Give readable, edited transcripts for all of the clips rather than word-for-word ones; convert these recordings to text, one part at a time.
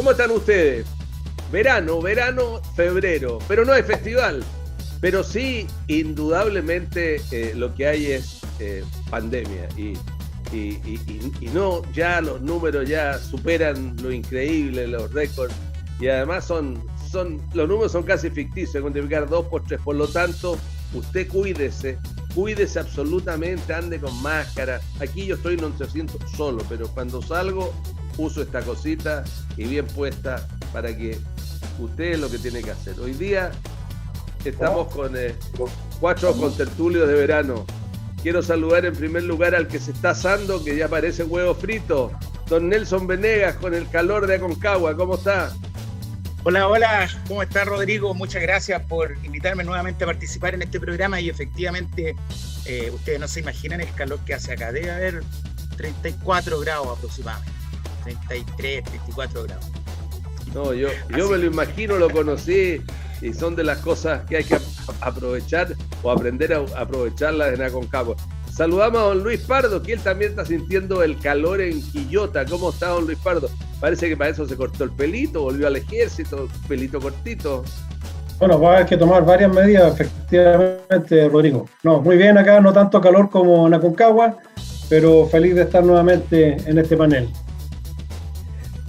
¿Cómo están ustedes? Verano, febrero, pero no hay festival. Pero sí, indudablemente lo que hay es pandemia y no, ya los números ya superan lo increíble, los récords, y además los números son casi ficticios, hay que multiplicar 2 por 3, por lo tanto, usted cuídese absolutamente, ande con máscara. Aquí yo estoy en un recinto solo, pero cuando salgo uso esta cosita y bien puesta para que usted es lo que tiene que hacer. Hoy día estamos con 4 contertulios de verano. Quiero saludar en primer lugar al que se está asando, que ya parece huevo frito, don Nelson Venegas, con el calor de Aconcagua. ¿Cómo está? Hola, hola, ¿cómo está, Rodrigo? Muchas gracias por invitarme nuevamente a participar en este programa y efectivamente ustedes no se imaginan el calor que hace acá. Debe haber 34 grados aproximadamente, 33, 34 grados. No, yo me lo imagino, lo conocí y son de las cosas que hay que aprovechar o aprender a aprovecharlas en Aconcagua. Saludamos a don Luis Pardo, que él también está sintiendo el calor en Quillota. ¿Cómo está, don Luis Pardo? Parece que para eso se cortó el pelito, volvió al ejército, pelito cortito. Bueno, va a haber que tomar varias medidas, efectivamente, Rodrigo. No, muy bien acá, no tanto calor como en Aconcagua, pero feliz de estar nuevamente en este panel.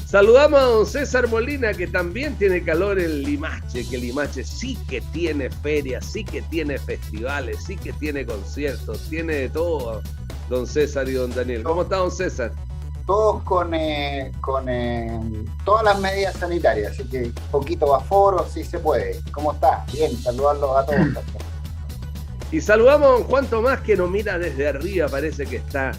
Saludamos a don César Molina, que también tiene calor en Limache, que Limache sí que tiene ferias, sí que tiene festivales, sí que tiene conciertos, tiene de todo, don César y don Daniel. ¿Cómo está, don César? Todos con todas las medidas sanitarias, así que poquito aforo, sí se puede. ¿Cómo está? Bien, saludarlos a todos. Y saludamos a don Juan Tomás, que nos mira desde arriba, parece que está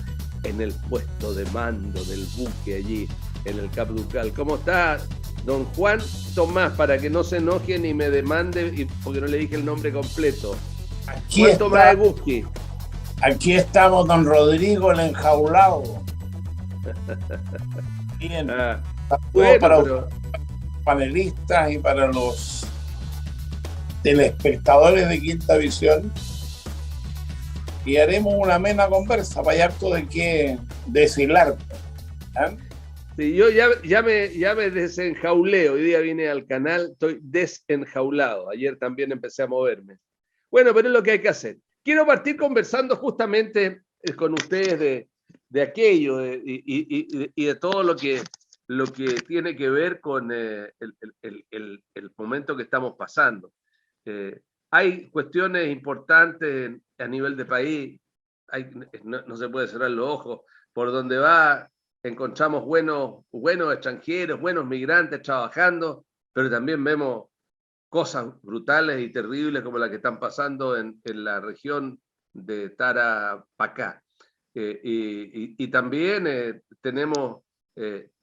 en el puesto de mando del buque allí, en el Cap Ducal. ¿Cómo está, don Juan Tomás? Para que no se enoje ni me demande, porque no le dije el nombre completo. Aquí Juan está, Tomás de Busqui. Aquí estamos, don Rodrigo, el enjaulado. Bien. Bueno, para pero... los panelistas y para los telespectadores de Quinta Visión. Y haremos una amena conversa, vaya harto de qué deshilar. ¿Eh? Sí, yo ya me desenjaulé. Hoy día vine al canal, estoy desenjaulado. Ayer también empecé a moverme. Bueno, pero es lo que hay que hacer. Quiero partir conversando justamente con ustedes de aquello y de todo lo que tiene que ver con el momento que estamos pasando. Hay cuestiones importantes a nivel de país. No se puede cerrar los ojos. Por donde va, encontramos buenos extranjeros, buenos migrantes trabajando, pero también vemos cosas brutales y terribles como las que están pasando en la región de Tarapacá. Y también tenemos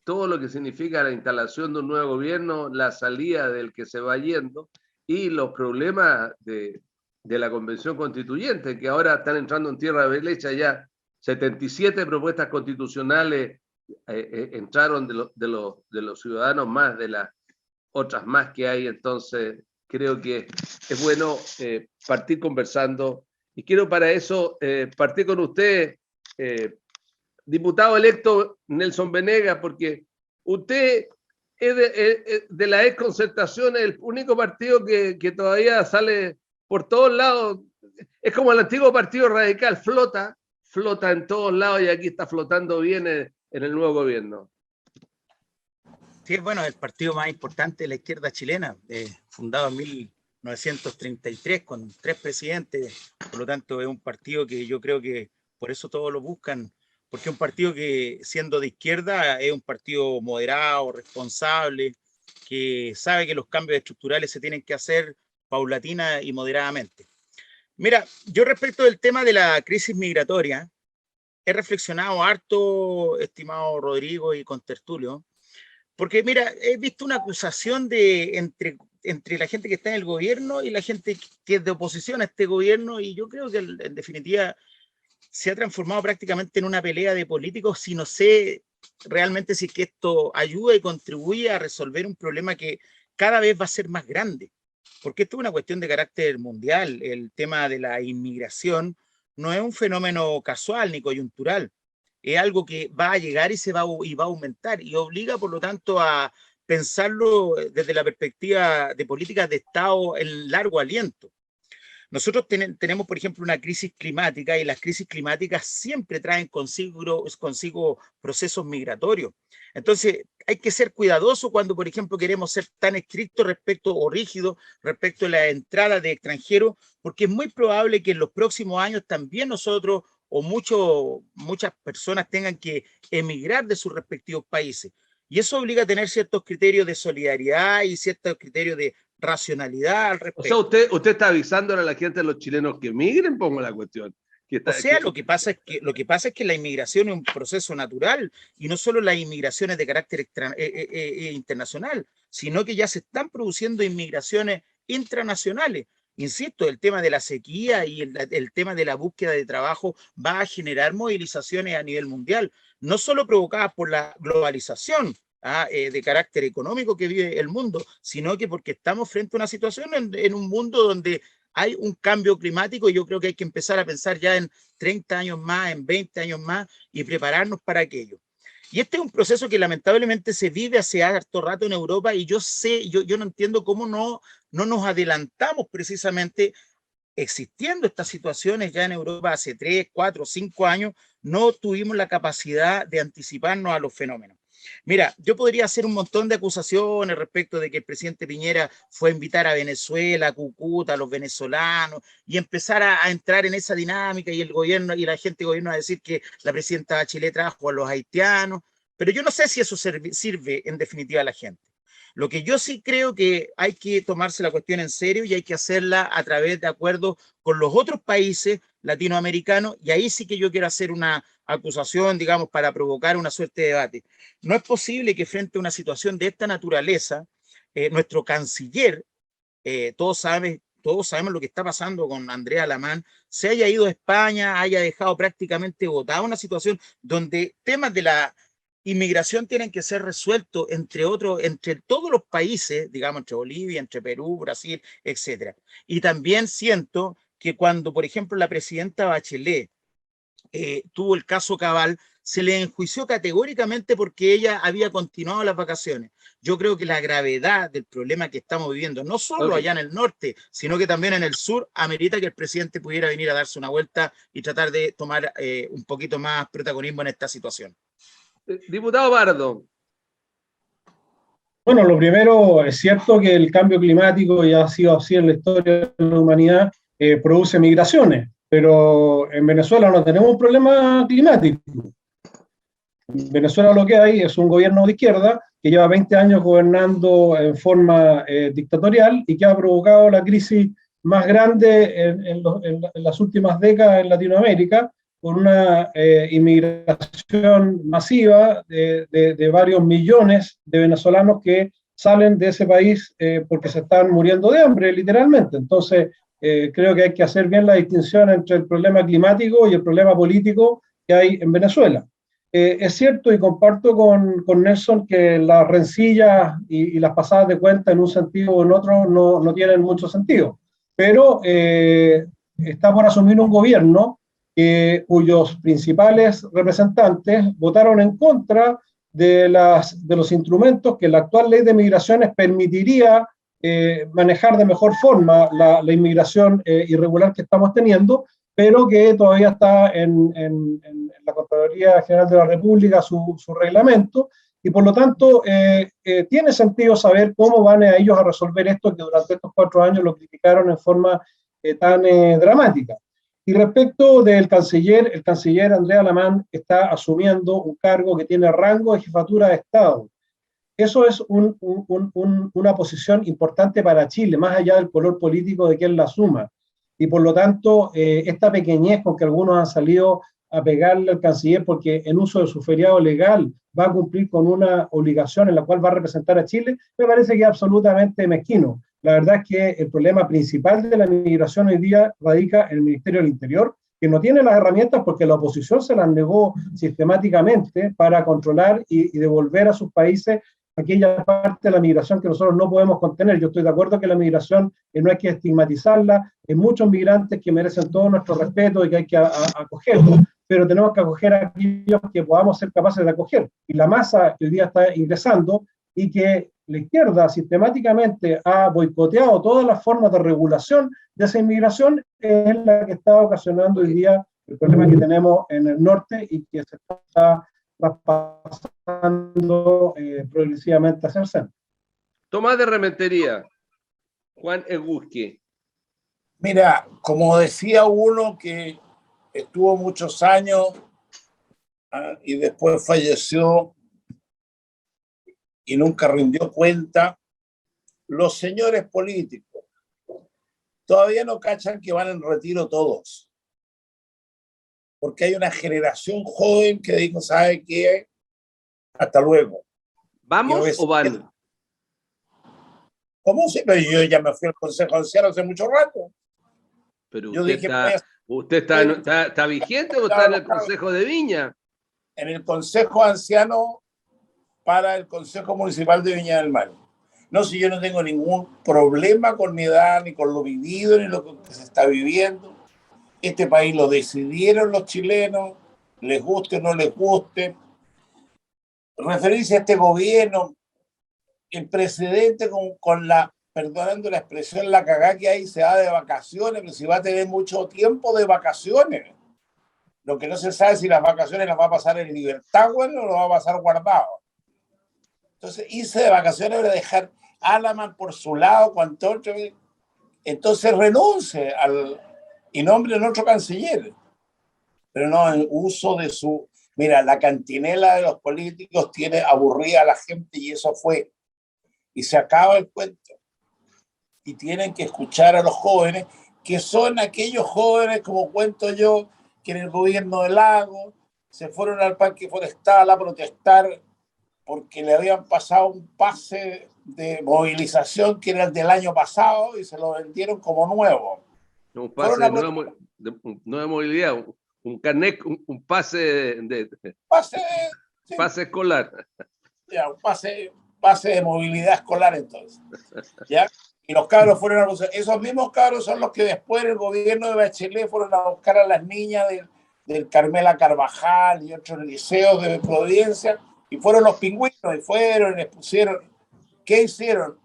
todo lo que significa la instalación de un nuevo gobierno, la salida del que se va yendo y los problemas de la Convención Constituyente, que ahora están entrando en tierra derecha ya. 77 propuestas constitucionales entraron de los ciudadanos, más de las otras más que hay. Entonces creo que es bueno partir conversando y quiero para eso partir con usted, diputado electo Nelson Venegas, porque usted es de la exconcertación, el único partido que todavía sale por todos lados. Es como el antiguo Partido Radical, flota en todos lados y aquí está flotando bien en el nuevo gobierno. Sí, bueno, el partido más importante de la izquierda chilena, fundado en 1933 con 3 presidentes, por lo tanto es un partido que yo creo que por eso todos lo buscan, porque es un partido que, siendo de izquierda, es un partido moderado, responsable, que sabe que los cambios estructurales se tienen que hacer paulatina y moderadamente. Mira, yo respecto del tema de la crisis migratoria, he reflexionado harto, estimado Rodrigo y contertulio, porque mira, he visto una acusación entre la gente que está en el gobierno y la gente que es de oposición a este gobierno, y yo creo que en definitiva se ha transformado prácticamente en una pelea de políticos, si no sé realmente si es que esto ayuda y contribuye a resolver un problema que cada vez va a ser más grande. Porque esto es una cuestión de carácter mundial. El tema de la inmigración no es un fenómeno casual ni coyuntural. Es algo que va a llegar y va a aumentar y obliga, por lo tanto, a pensarlo desde la perspectiva de políticas de Estado en largo aliento. Nosotros tenemos, por ejemplo, una crisis climática y las crisis climáticas siempre traen consigo procesos migratorios. Entonces, hay que ser cuidadoso cuando, por ejemplo, queremos ser tan estrictos respecto o rígidos respecto a la entrada de extranjeros, porque es muy probable que en los próximos años también nosotros o muchas personas tengan que emigrar de sus respectivos países. Y eso obliga a tener ciertos criterios de solidaridad y ciertos criterios de racionalidad al respecto. O sea, usted está avisándole a la gente, a los chilenos que migren, pongo la cuestión. Lo que pasa es que la inmigración es un proceso natural y no solo las inmigraciones de carácter internacional, sino que ya se están produciendo inmigraciones intranacionales. Insisto, el tema de la sequía y el tema de la búsqueda de trabajo va a generar movilizaciones a nivel mundial, no solo provocadas por la globalización de carácter económico que vive el mundo, sino que porque estamos frente a una situación en un mundo donde hay un cambio climático y yo creo que hay que empezar a pensar ya en 30 años más, en 20 años más y prepararnos para aquello. Y este es un proceso que lamentablemente se vive hace harto rato en Europa y yo no entiendo cómo no nos adelantamos precisamente existiendo estas situaciones ya en Europa hace 3, 4, 5 años, no tuvimos la capacidad de anticiparnos a los fenómenos. Mira, yo podría hacer un montón de acusaciones respecto de que el presidente Piñera fue a invitar a Venezuela, a Cúcuta, a los venezolanos, y empezar a entrar en esa dinámica y el gobierno y la gente del gobierno a decir que la presidenta Bachelet trajo a los haitianos, pero yo no sé si eso sirve en definitiva a la gente. Lo que yo sí creo que hay que tomarse la cuestión en serio y hay que hacerla a través de acuerdos con los otros países latinoamericanos, y ahí sí que yo quiero hacer una acusación, digamos, para provocar una suerte de debate. No es posible que frente a una situación de esta naturaleza, nuestro canciller, todos sabemos lo que está pasando con Andrea Alamán, se haya ido a España, haya dejado prácticamente botada una situación donde temas de la inmigración tienen que ser resueltos entre todos los países, digamos, entre Bolivia, entre Perú, Brasil, etc. Y también siento que cuando, por ejemplo, la presidenta Bachelet tuvo el caso Cabal, se le enjuició categóricamente porque ella había continuado las vacaciones. Yo creo que la gravedad del problema que estamos viviendo, no solo allá en el norte, sino que también en el sur, amerita que el presidente pudiera venir a darse una vuelta y tratar de tomar un poquito más protagonismo en esta situación. Diputado Pardo. Bueno, lo primero, es cierto que el cambio climático ya ha sido así en la historia de la humanidad, produce migraciones, pero en Venezuela no tenemos un problema climático. En Venezuela lo que hay es un gobierno de izquierda que lleva 20 años gobernando en forma dictatorial y que ha provocado la crisis más grande en las últimas décadas en Latinoamérica, con una inmigración masiva de varios millones de venezolanos que salen de ese país porque se están muriendo de hambre, literalmente. Entonces, creo que hay que hacer bien la distinción entre el problema climático y el problema político que hay en Venezuela. Es cierto y comparto con Nelson que las rencillas y las pasadas de cuenta en un sentido o en otro no tienen mucho sentido, pero está por asumir un gobierno cuyos principales representantes votaron en contra de los instrumentos que la actual ley de migraciones permitiría manejar de mejor forma la inmigración irregular que estamos teniendo, pero que todavía está en la Contraloría General de la República su reglamento, y por lo tanto tiene sentido saber cómo van a ellos a resolver esto que durante estos 4 años lo criticaron en forma tan dramática. Y respecto del canciller, el canciller Andrea Alamán está asumiendo un cargo que tiene rango de jefatura de Estado. Eso es una posición importante para Chile, más allá del color político de quien la asuma. Y por lo tanto, esta pequeñez con que algunos han salido a pegarle al canciller porque en uso de su feriado legal va a cumplir con una obligación en la cual va a representar a Chile, me parece que es absolutamente mezquino. La verdad es que el problema principal de la migración hoy día radica en el Ministerio del Interior, que no tiene las herramientas porque la oposición se las negó sistemáticamente para controlar y devolver a sus países aquella parte de la migración que nosotros no podemos contener. Yo estoy de acuerdo que la migración no hay que estigmatizarla, hay muchos migrantes que merecen todo nuestro respeto y que hay que acogerlos, pero tenemos que acoger a aquellos que podamos ser capaces de acoger. Y la masa que hoy día está ingresando y que la izquierda sistemáticamente ha boicoteado todas las formas de regulación de esa inmigración, es la que está ocasionando hoy día el problema que tenemos en el norte y que se está traspasando progresivamente hacia el centro. Tomás de Rementería, Juan Egusqui. Mira, como decía uno que estuvo muchos años y después falleció y nunca rindió cuenta, los señores políticos todavía no cachan que van en retiro todos. Porque hay una generación joven que dijo, ¿sabe qué? Hasta luego. ¿Vamos o van? ¿Cómo se? Pero yo ya me fui al Consejo Anciano hace mucho rato. Pero yo usted, dije, ¿usted está vigente o está en el Consejo de Viña? En el Consejo Anciano para el Consejo Municipal de Viña del Mar. No, si yo no tengo ningún problema con mi edad, ni con lo vivido, ni lo que se está viviendo. Este país lo decidieron los chilenos, les guste o no les guste. Referirse a este gobierno, el presidente con la, perdonando la expresión, la cagá que hay, se va de vacaciones, pero si va a tener mucho tiempo de vacaciones. Lo que no se sabe es si las vacaciones las va a pasar en libertad, bueno, o lo va a pasar guardado. Entonces, irse de vacaciones era dejar Alaman por su lado, cuanto otro, entonces renuncie y nombre en otro canciller. Pero no, en uso de su... Mira, la cantinela de los políticos tiene aburrida a la gente y eso fue. Y se acaba el cuento. Y tienen que escuchar a los jóvenes, que son aquellos jóvenes, como cuento yo, que en el gobierno del Lago se fueron al Parque Forestal a protestar porque le habían pasado un pase de movilización que era el del año pasado y se lo vendieron como nuevo. Un pase no de movilidad, un carnet, un pase de sí, pase escolar. Ya, un pase de movilidad escolar entonces. ¿Ya? Y los cabros fueron a buscar. Esos mismos cabros son los que después el gobierno de Bachelet fueron a buscar a las niñas del Carmela Carvajal y otros liceos de Providencia, y fueron los pingüinos, y fueron y les pusieron. ¿Qué hicieron?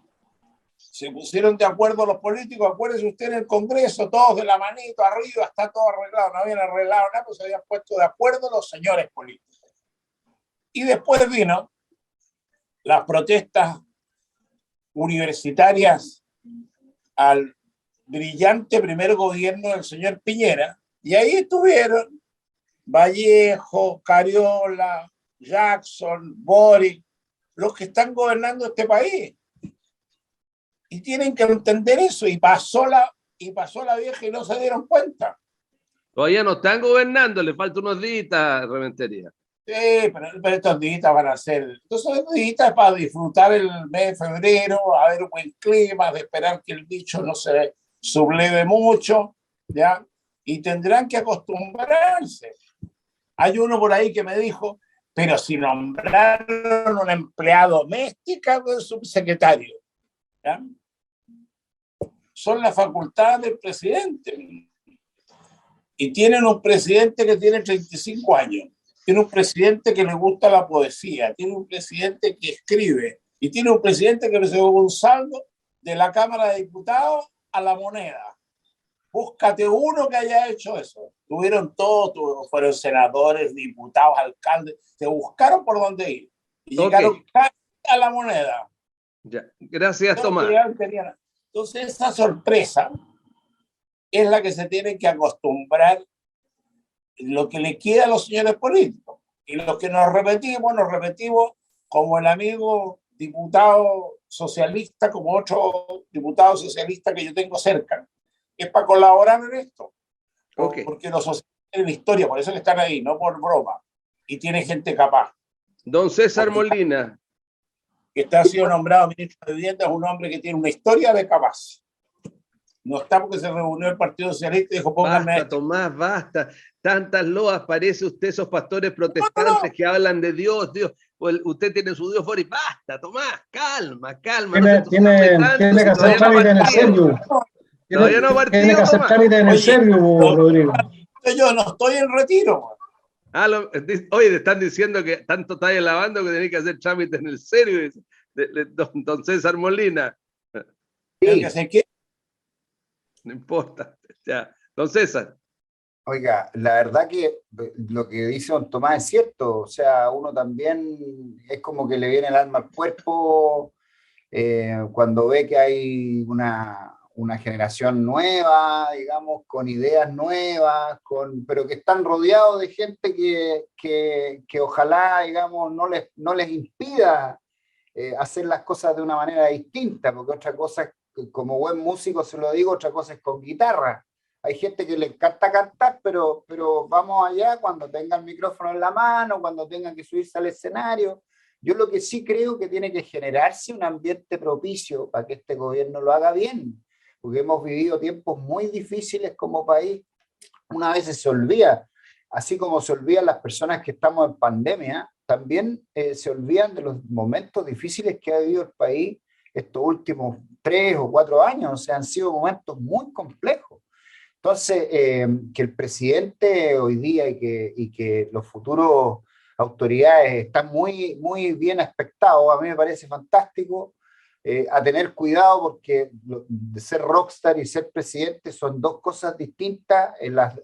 Se pusieron de acuerdo los políticos, acuérdese usted en el Congreso, todos de la manito arriba, está todo arreglado, no habían arreglado nada, pues se habían puesto de acuerdo los señores políticos. Y después vino las protestas universitarias al brillante primer gobierno del señor Piñera, y ahí estuvieron Vallejo, Cariola, Jackson, Boric, los que están gobernando este país. Y tienen que entender eso, y pasó la vieja y no se dieron cuenta. Todavía no están gobernando, le faltan unos días, Rementería. Sí, pero estos días van a ser. Entonces, estos días para disfrutar el mes de febrero, a ver un buen clima, de esperar que el bicho no se subleve mucho, ¿ya? Y tendrán que acostumbrarse. Hay uno por ahí que me dijo, pero si nombraron una empleada doméstica con subsecretario, ¿ya? Son las facultades del presidente. Y tienen un presidente que tiene 35 años. Tiene un presidente que le gusta la poesía, tiene un presidente que escribe y tiene un presidente que recibió un saldo de la Cámara de Diputados a la Moneda. Búscate uno que haya hecho eso. Tuvieron todos, fueron senadores, diputados, alcaldes, se buscaron por dónde ir y llegaron casi a la Moneda. Ya. Gracias, Tomás. Entonces esa sorpresa es la que se tiene que acostumbrar, lo que le queda a los señores políticos. Y lo que nos repetimos como el amigo diputado socialista, como otro diputado socialista que yo tengo cerca. Es para colaborar en esto. Okay. Porque los socialistas tienen historia, por eso que están ahí, no por broma. Y tiene gente capaz. Don César Molina. Que está sido nombrado ministro de Vivienda, es un hombre que tiene una historia de capaz. No está porque se reunió el Partido Socialista y dijo, pónganme... Basta, Tomás, basta. Tantas loas, parece usted esos pastores protestantes que hablan de Dios, Dios. Usted tiene su Dios fuera y basta, Tomás, calma. Tiene que hacer trámite en el serio. Todavía no partido, tiene que hacer trámite en el serio, Rodrigo. Yo no estoy en retiro. Oye, te están diciendo que tanto estáis lavando que tenéis que hacer trámite en el serio. don César Molina. Creo que sé que No importa. Ya. Don César. Oiga, la verdad que lo que dice don Tomás es cierto, o sea, uno también es como que le viene el alma al cuerpo cuando ve que hay una generación nueva, digamos, con ideas nuevas, pero que están rodeados de gente que ojalá, digamos, no les impida hacer las cosas de una manera distinta, porque otra cosa, como buen músico se lo digo, otra cosa es con guitarra. Hay gente que le encanta cantar, pero vamos allá cuando tenga el micrófono en la mano, cuando tengan que subirse al escenario. Yo lo que sí creo que tiene que generarse un ambiente propicio para que este gobierno lo haga bien, porque hemos vivido tiempos muy difíciles como país. Una vez se olvida, así como se olvidan las personas que estamos en pandemia, también se olvidan de los momentos difíciles que ha vivido el país estos últimos 3 o 4 años. O sea, han sido momentos muy complejos. Entonces, que el presidente hoy día y que los futuros autoridades están muy, muy bien expectados, a mí me parece fantástico, a tener cuidado porque de ser rockstar y ser presidente son dos cosas distintas, las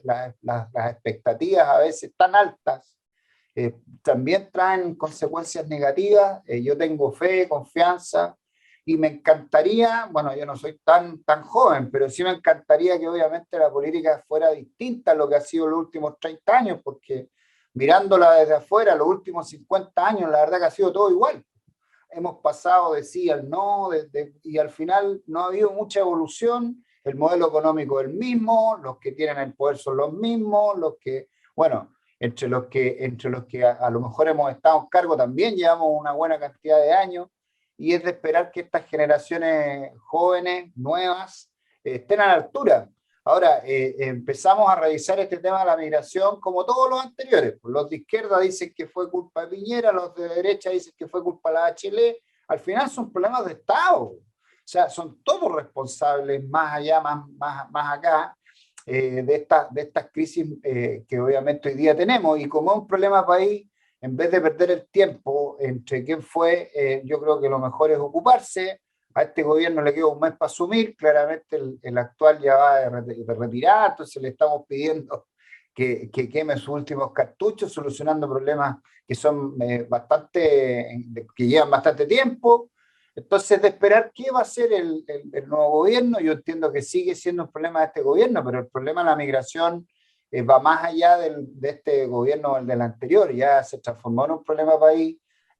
expectativas a veces tan altas también traen consecuencias negativas. Yo tengo fe, confianza, y me encantaría, bueno, yo no soy tan joven, pero sí me encantaría que obviamente la política fuera distinta a lo que ha sido los últimos 30 años, porque mirándola desde afuera, los últimos 50 años, la verdad que ha sido todo igual. Hemos pasado de sí al no, y al final no ha habido mucha evolución. El modelo económico es el mismo, los que tienen el poder son los mismos, bueno, entre los que a lo mejor hemos estado en cargo también llevamos una buena cantidad de años, y es de esperar que estas generaciones jóvenes, nuevas, estén a la altura. Ahora, empezamos a revisar este tema de la migración como todos los anteriores. Los de izquierda dicen que fue culpa de Piñera, los de derecha dicen que fue culpa de la Bachelet. Al final son problemas de Estado. O sea, son todos responsables, más allá, más acá, de estas crisis que obviamente hoy día tenemos. Y como es un problema país, en vez de perder el tiempo entre quién fue, yo creo que lo mejor es ocuparse. A este gobierno le queda un mes para asumir, claramente el actual ya va de retirar, entonces le estamos pidiendo que queme sus últimos cartuchos, solucionando problemas que son que llevan bastante tiempo. Entonces, de esperar qué va a hacer el nuevo gobierno, yo entiendo que sigue siendo un problema de este gobierno, pero el problema de la migración va más allá de este gobierno, el del anterior, ya se transformó en un problema país.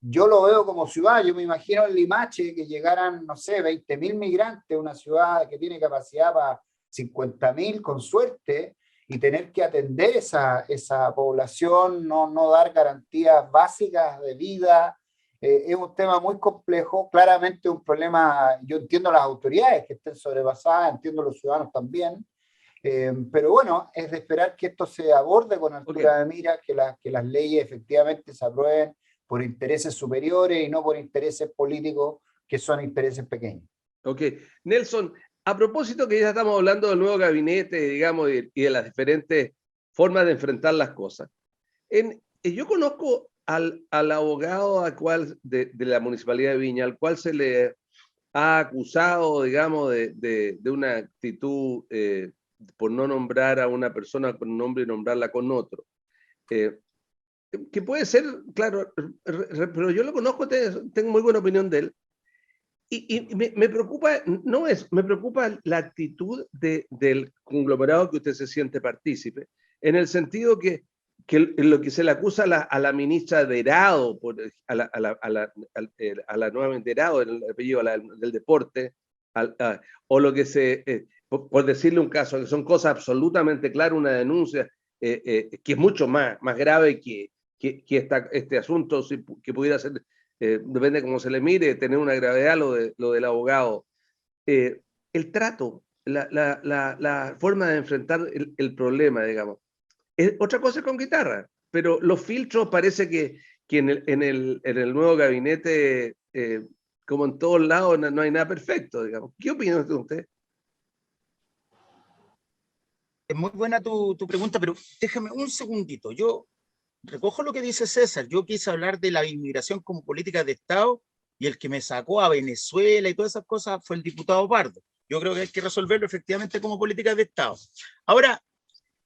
Yo lo veo como ciudad, yo me imagino en Limache que llegaran, no sé, 20.000 migrantes, una ciudad que tiene capacidad para 50.000 con suerte, y tener que atender esa población, no dar garantías básicas de vida, es un tema muy complejo, claramente un problema. Yo entiendo las autoridades que estén sobrepasadas, entiendo los ciudadanos también, pero bueno, es de esperar que esto se aborde con altura de mira, que las leyes efectivamente se aprueben por intereses superiores y no por intereses políticos que son intereses pequeños. Ok. Nelson, a propósito que ya estamos hablando del nuevo gabinete, digamos, y de las diferentes formas de enfrentar las cosas. Yo conozco al abogado de la Municipalidad de Viña, al cual se le ha acusado, digamos, de una actitud por no nombrar a una persona con un nombre y nombrarla con otro. Que puede ser, claro, pero yo lo conozco, tengo muy buena opinión de él. Y me preocupa, me preocupa la actitud del conglomerado que usted se siente partícipe, en el sentido que lo que se le acusa a la ministra Derado, a la nueva Derado, el apellido del deporte, o lo que por decirle un caso, que son cosas absolutamente claras, una denuncia que es mucho más grave que este asunto, que pudiera ser, depende de cómo se le mire, tener una gravedad lo del abogado. El trato, la forma de enfrentar el problema, digamos. Otra cosa es con guitarra, pero los filtros parece que en el nuevo gabinete, como en todos lados, no hay nada perfecto, digamos. ¿Qué opina usted? Es muy buena tu pregunta, pero déjame un segundito. Yo recojo lo que dice César. Yo quise hablar de la inmigración como política de Estado y el que me sacó a Venezuela y todas esas cosas fue el diputado Pardo. Yo creo que hay que resolverlo efectivamente como políticas de Estado. Ahora,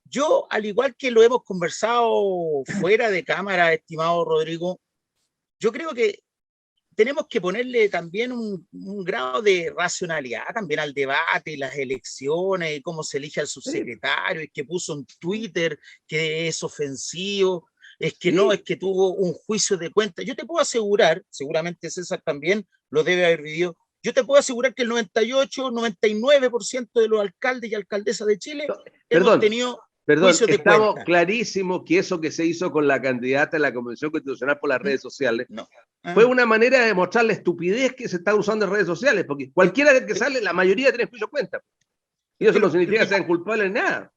yo, al igual que lo hemos conversado fuera de cámara, estimado Rodrigo, yo creo que tenemos que ponerle también un grado de racionalidad también al debate y las elecciones y cómo se elige al subsecretario, es que puso en Twitter que es ofensivo, es que no, es que tuvo un juicio de cuenta. Yo te puedo asegurar, seguramente César también lo debe haber vivido, yo te puedo asegurar que el 98, 99% de los alcaldes y alcaldesas de Chile hemos tenido juicios de estamos cuenta. clarísimos que eso que se hizo con la candidata a la Convención Constitucional por las redes sociales No. fue una manera de demostrar la estupidez que se está usando en redes sociales, porque cualquiera que sale, la mayoría tiene juicio de cuenta. Y eso no significa que sean culpables en nada.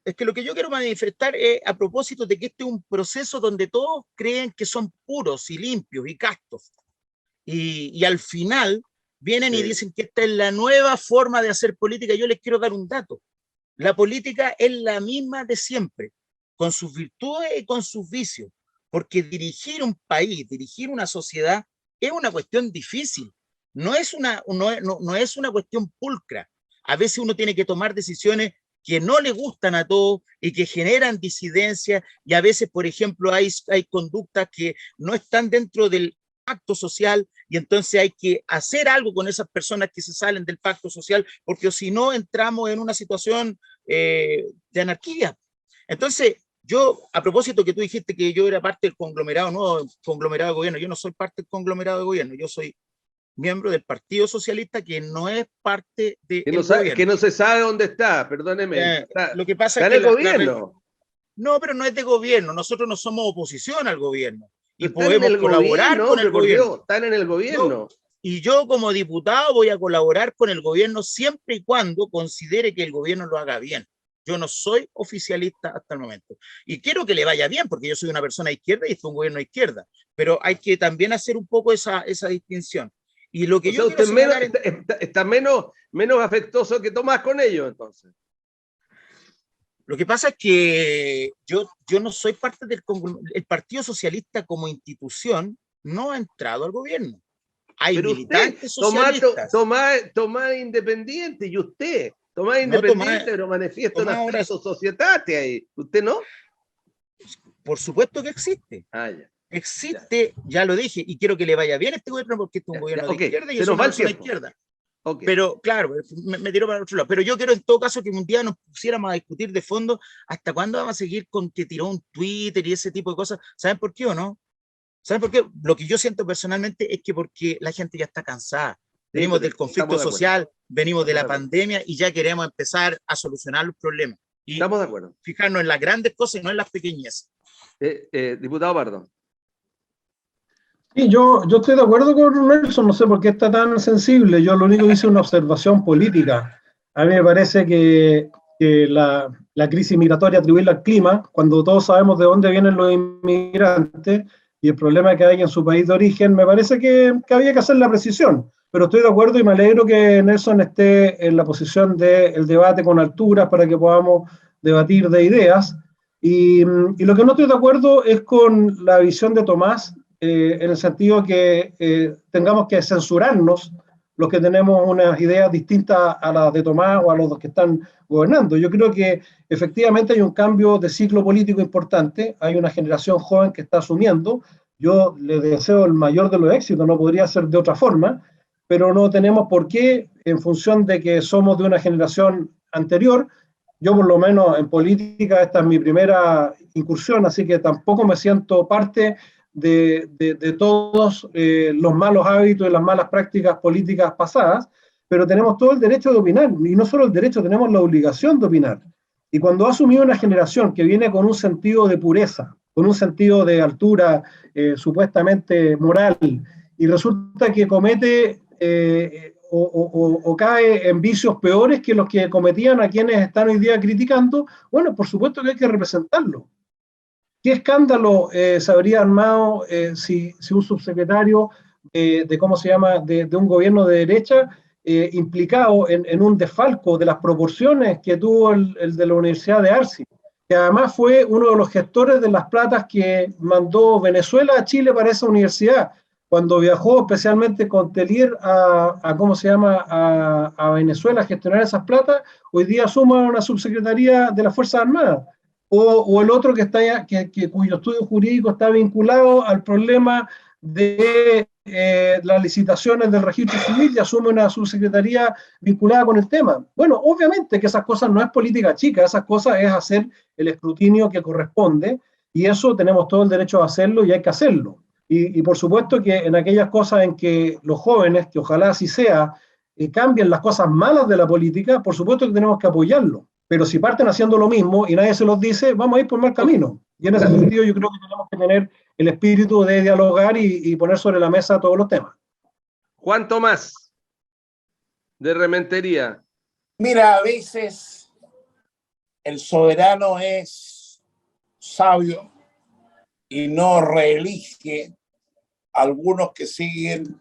Es que lo que yo quiero manifestar es a propósito de que este es un proceso donde todos creen que son puros y limpios y castos. Y al final vienen y dicen que esta es la nueva forma de hacer política. Yo les quiero dar un dato. La política es la misma de siempre, con sus virtudes y con sus vicios, porque dirigir un país, dirigir una sociedad es una cuestión difícil, no es una cuestión pulcra. A veces uno tiene que tomar decisiones que no le gustan a todos y que generan disidencia, y a veces, por ejemplo, hay conductas que no están dentro del pacto social, y entonces hay que hacer algo con esas personas que se salen del pacto social, porque si no entramos en una situación de anarquía. Entonces, yo, a propósito que tú dijiste que yo era parte del conglomerado, no conglomerado de gobierno, yo no soy parte del conglomerado de gobierno, yo soy miembro del Partido Socialista, que no es parte del gobierno. Que no se sabe dónde está, perdóneme. Lo que pasa es que el gobierno. No, pero no es de gobierno, nosotros no somos oposición al gobierno. Y están podemos en el colaborar gobierno, con el gobierno. Dios, están en el gobierno. Yo como diputado voy a colaborar con el gobierno siempre y cuando considere que el gobierno lo haga bien. Yo no soy oficialista hasta el momento. Y quiero que le vaya bien, porque yo soy una persona de izquierda y esto es un gobierno de izquierda. Pero hay que también hacer un poco esa distinción. Y lo que yo quiero señalar está menos afectuoso que Tomás con ellos, entonces. Lo que pasa es que yo no soy parte del Partido Socialista como institución, no ha entrado al gobierno. Hay pero militantes usted, socialistas. Tomás independiente, y usted, Tomás independiente, pero manifiesta una aspecto societate ahí. ¿Usted no? Por supuesto que existe. Ya. Existe, ya lo dije, y quiero que le vaya bien a este gobierno porque este es un gobierno de izquierda y es una persona de izquierda. Pero claro, me tiró para el otro lado. Pero yo quiero en todo caso que un día nos pusiéramos a discutir de fondo hasta cuándo vamos a seguir con que tiró un Twitter y ese tipo de cosas. ¿Saben por qué o no? ¿Saben por qué? Lo que yo siento personalmente es que porque la gente ya está cansada. Venimos del conflicto social, venimos de la pandemia y ya queremos empezar a solucionar los problemas. Y estamos de acuerdo. Fijarnos en las grandes cosas y no en las pequeñas. Diputado Pardo. Sí, yo estoy de acuerdo con Nelson, no sé por qué está tan sensible. Yo lo único que hice es una observación política. A mí me parece que la crisis migratoria atribuirla al clima, cuando todos sabemos de dónde vienen los inmigrantes y el problema que hay en su país de origen, me parece que había que hacer la precisión. Pero estoy de acuerdo y me alegro que Nelson esté en la posición del debate con alturas para que podamos debatir de ideas. Y lo que no estoy de acuerdo es con la visión de Tomás, en el sentido que tengamos que censurarnos los que tenemos unas ideas distintas a las de Tomás o a los que están gobernando. Yo creo que efectivamente hay un cambio de ciclo político importante, hay una generación joven que está asumiendo. Yo les deseo el mayor de los éxitos, no podría ser de otra forma, pero no tenemos por qué, en función de que somos de una generación anterior. Yo por lo menos en política esta es mi primera incursión, así que tampoco me siento parte de todos los malos hábitos y las malas prácticas políticas pasadas, pero tenemos todo el derecho de opinar, y no solo el derecho, tenemos la obligación de opinar. Y cuando ha asumido una generación que viene con un sentido de pureza, con un sentido de altura supuestamente moral, y resulta que comete o cae en vicios peores que los que cometían a quienes están hoy día criticando, bueno, por supuesto que hay que representarlo. ¿Qué escándalo se habría armado si un subsecretario de un gobierno de derecha implicado en un desfalco de las proporciones que tuvo el de la Universidad de Arci, que además fue uno de los gestores de las platas que mandó Venezuela a Chile para esa universidad, cuando viajó especialmente con Telier ¿cómo se llama?, a Venezuela a gestionar esas platas, hoy día suma una subsecretaría de las Fuerzas Armadas. O el otro que está cuyo estudio jurídico está vinculado al problema de las licitaciones del registro civil y asume una subsecretaría vinculada con el tema. Bueno, obviamente que esas cosas no es política chica, esas cosas es hacer el escrutinio que corresponde, y eso tenemos todo el derecho a hacerlo y hay que hacerlo. Y por supuesto que en aquellas cosas en que los jóvenes, que ojalá así sea, cambien las cosas malas de la política, por supuesto que tenemos que apoyarlo. Pero si parten haciendo lo mismo y nadie se los dice, vamos a ir por mal camino. Y en ese sentido yo creo que tenemos que tener el espíritu de dialogar y poner sobre la mesa todos los temas. Juan Tomás, de Rementería. Mira, a veces el soberano es sabio y no reelige a algunos que siguen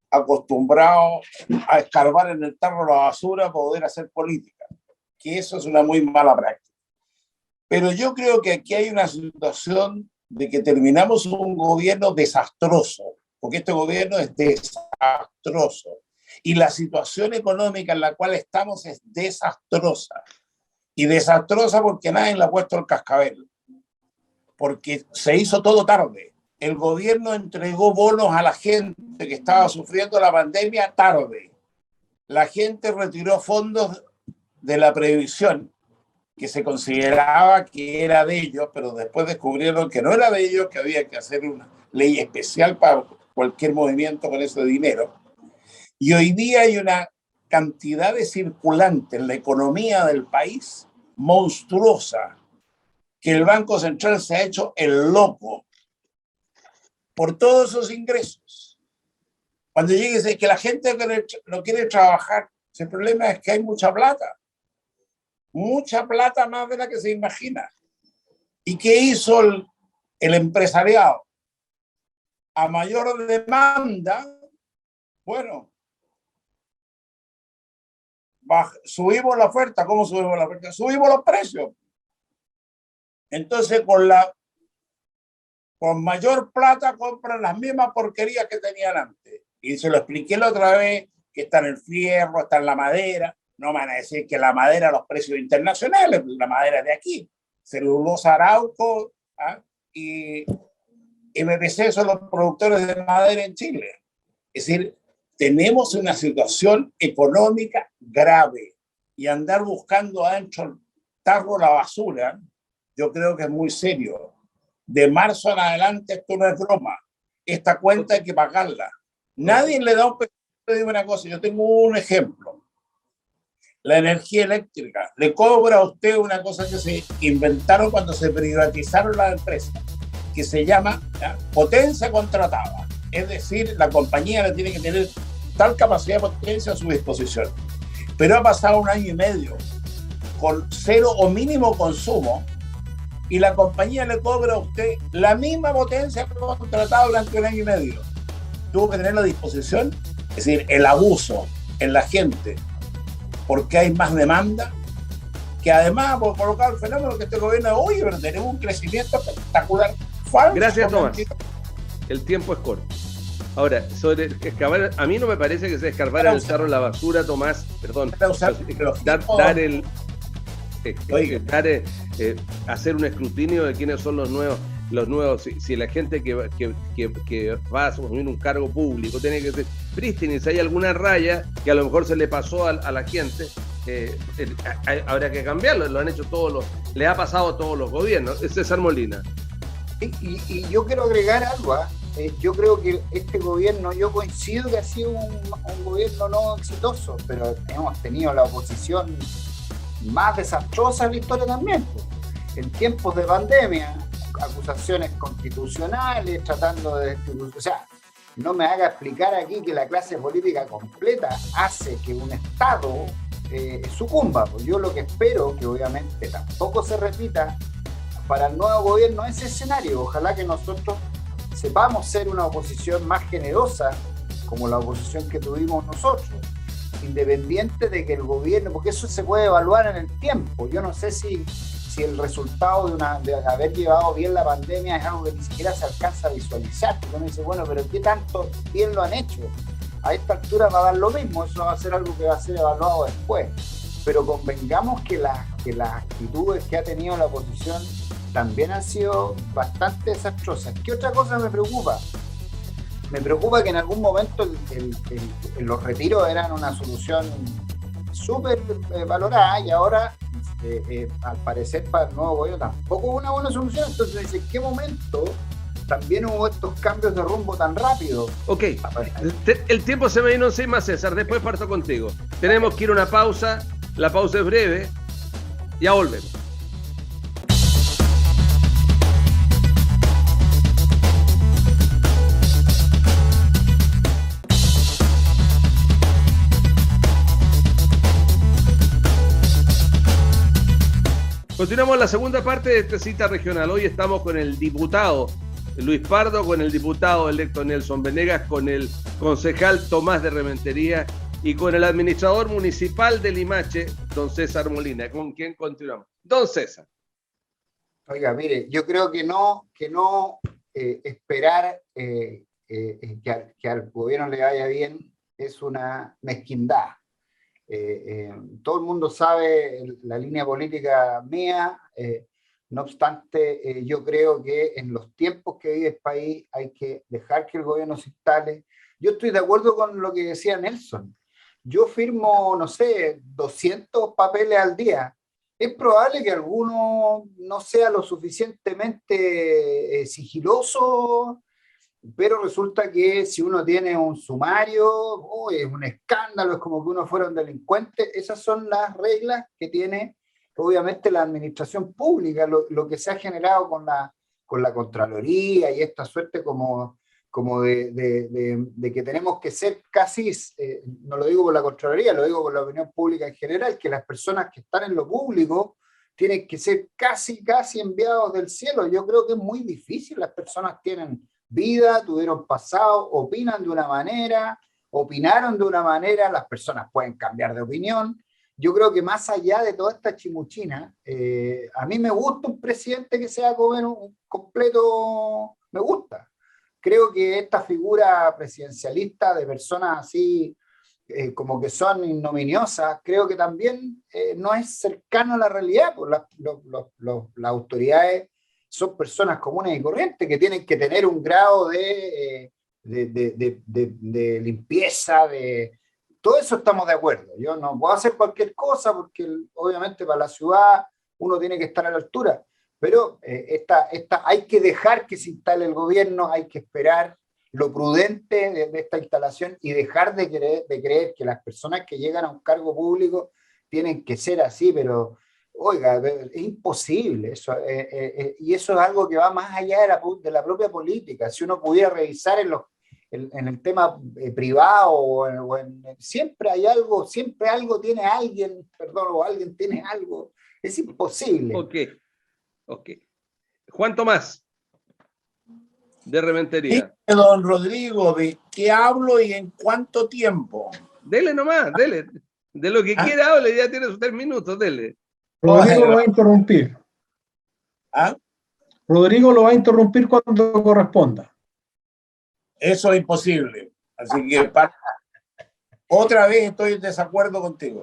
acostumbrados a escarbar en el tarro la basura para poder hacer política, que eso es una muy mala práctica. Pero yo creo que aquí hay una situación de que terminamos un gobierno desastroso, porque este gobierno es desastroso y la situación económica en la cual estamos es desastrosa. Y desastrosa porque nadie le ha puesto el cascabel, porque se hizo todo tarde. El gobierno entregó bonos a la gente que estaba sufriendo la pandemia tarde. La gente retiró fondos de la previsión, que se consideraba que era de ellos, pero después descubrieron que no era de ellos, que había que hacer una ley especial para cualquier movimiento con ese dinero. Y hoy día hay una cantidad de circulante en la economía del país monstruosa, que el Banco Central se ha hecho el loco por todos esos ingresos. Cuando llegue dice que la gente no quiere trabajar, el problema es que hay mucha plata más de la que se imagina. ¿Y qué hizo el empresariado? A mayor demanda, bueno, subimos la oferta. ¿Cómo subimos la oferta? Subimos los precios. Entonces, con mayor plata compran las mismas porquerías que tenían antes. Y se lo expliqué la otra vez, que está en el fierro, está en la madera. No me van a decir que la madera a los precios internacionales, la madera de aquí. Celulosa Arauco, y MPC son los productores de madera en Chile. Es decir, tenemos una situación económica grave y andar buscando adentro el tarro la basura, yo creo que es muy serio. De marzo en adelante esto no es broma. Esta cuenta hay que pagarla. Nadie le da un peso. Te digo una cosa, yo tengo un ejemplo. La energía eléctrica. Le cobra a usted una cosa que se inventaron cuando se privatizaron las empresas, que se llama potencia contratada. Es decir, la compañía le tiene que tener tal capacidad de potencia a su disposición. Pero ha pasado 1 año y medio con cero o mínimo consumo y la compañía le cobra a usted la misma potencia contratada durante 1 año y medio. Tuvo que tener a disposición, es decir, el abuso en la gente, porque hay más demanda, que además por colocar el fenómeno que este gobierno hoy, pero tenemos un crecimiento espectacular. Gracias, Tomás. El tiempo es corto. Ahora, sobre excavar, a mí no me parece que sea escarbar en el tarro la basura, Tomás, perdón, hacer un escrutinio de quiénes son los nuevos, si la gente que va a asumir un cargo público tiene que ser prístino, y si hay alguna raya que a lo mejor se le pasó a la gente, habrá que cambiarlo. Lo han hecho le ha pasado a todos los gobiernos. César Molina. Y yo quiero agregar algo. Yo creo que este gobierno, yo coincido que ha sido un gobierno no exitoso, pero hemos tenido la oposición más desastrosa en la historia también. En tiempos de pandemia, acusaciones constitucionales, tratando de... O sea, no me haga explicar aquí que la clase política completa hace que un Estado sucumba. Pues yo lo que espero, que obviamente tampoco se repita para el nuevo gobierno, ese escenario. Ojalá que nosotros sepamos ser una oposición más generosa, como la oposición que tuvimos nosotros, independiente de que el gobierno, porque eso se puede evaluar en el tiempo. Yo no sé si si el resultado de haber llevado bien la pandemia es algo que ni siquiera se alcanza a visualizar. Porque uno dice, bueno, pero ¿qué tanto bien lo han hecho? A esta altura va a dar lo mismo, eso va a ser algo que va a ser evaluado después. Pero convengamos que las actitudes que ha tenido la oposición también han sido bastante desastrosas. ¿Qué otra cosa me preocupa? Me preocupa que en algún momento los retiros eran una solución súper valorada y ahora, al parecer, para el nuevo gobierno tampoco es una buena solución. Entonces, ¿en qué momento también hubo estos cambios de rumbo tan rápido? Ok, el tiempo se me vino encima, César, después parto contigo. Tenemos que ir a una pausa, la pausa es breve, ya volvemos. Continuamos la segunda parte de esta cita regional. Hoy estamos con el diputado Luis Pardo, con el diputado electo Nelson Venegas, con el concejal Tomás de Rementería y con el administrador municipal de Limache, don César Molina. ¿Con quién continuamos? Don César. Oiga, mire, yo creo que no esperar que al gobierno le vaya bien es una mezquindad. Todo el mundo sabe la línea política mía, no obstante, yo creo que en los tiempos que vive el país hay que dejar que el gobierno se instale. Yo estoy de acuerdo con lo que decía Nelson. Yo firmo, no sé, 200 papeles al día. Es probable que alguno no sea lo suficientemente sigiloso, pero resulta que si uno tiene un sumario, es un escándalo, es como que uno fuera un delincuente. Esas son las reglas que tiene, obviamente, la administración pública, lo que se ha generado con la Contraloría y esta suerte como de que tenemos que ser casi, no lo digo por la Contraloría, lo digo por la opinión pública en general, que las personas que están en lo público tienen que ser casi enviados del cielo. Yo creo que es muy difícil, las personas tienen vida, tuvieron pasado, opinan de una manera, opinaron de una manera, las personas pueden cambiar de opinión. Yo creo que más allá de toda esta chimuchina, a mí me gusta un presidente que sea un completo, me gusta. Creo que esta figura presidencialista de personas así como que son ignominiosas, creo que también no es cercano a la realidad, pues las autoridades son personas comunes y corrientes que tienen que tener un grado de limpieza, todo eso estamos de acuerdo. Yo no puedo hacer cualquier cosa porque obviamente para la ciudad uno tiene que estar a la altura, pero hay que dejar que se instale el gobierno, hay que esperar lo prudente de esta instalación y dejar de creer que las personas que llegan a un cargo público tienen que ser así, pero oiga, es imposible eso, y eso es algo que va más allá de la propia política. Si uno pudiera revisar en el tema privado, siempre hay algo, siempre algo tiene alguien, perdón, o alguien tiene algo, es imposible. Ok. Juan Tomás, de Rementería. Sí, don Rodrigo, ¿de qué hablo y en cuánto tiempo? Dele nomás, dele. De lo que quiera hable, ya tiene sus 3 minutos, dele. Rodrigo lo va a interrumpir. Rodrigo lo va a interrumpir cuando corresponda. Eso es imposible. Así que otra vez estoy en desacuerdo contigo.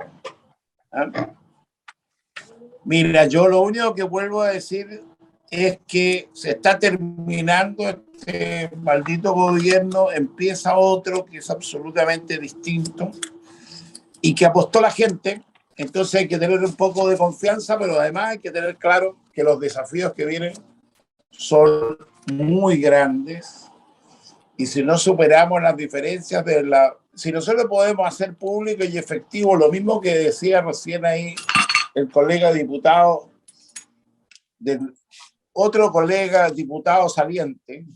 Mira, yo lo único que vuelvo a decir es que se está terminando este maldito gobierno, empieza otro que es absolutamente distinto y que apostó la gente. Entonces hay que tener un poco de confianza, pero además hay que tener claro que los desafíos que vienen son muy grandes y si no superamos las diferencias si nosotros podemos hacer público y efectivo lo mismo que decía recién ahí el colega diputado, otro colega diputado saliente,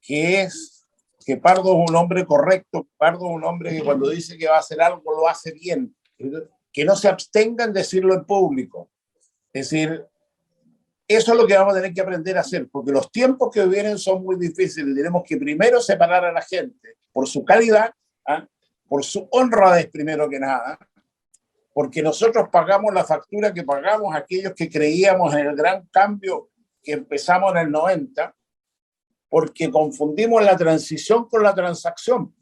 que es que Pardo es un hombre correcto, Pardo es un hombre que cuando dice que va a hacer algo lo hace bien, que no se abstenga en decirlo en público. Es decir, eso es lo que vamos a tener que aprender a hacer, porque los tiempos que vienen son muy difíciles. Tenemos que primero separar a la gente por su calidad, por su honradez primero que nada, porque nosotros pagamos la factura que pagamos aquellos que creíamos en el gran cambio que empezamos en el 90, porque confundimos la transición con la transacción.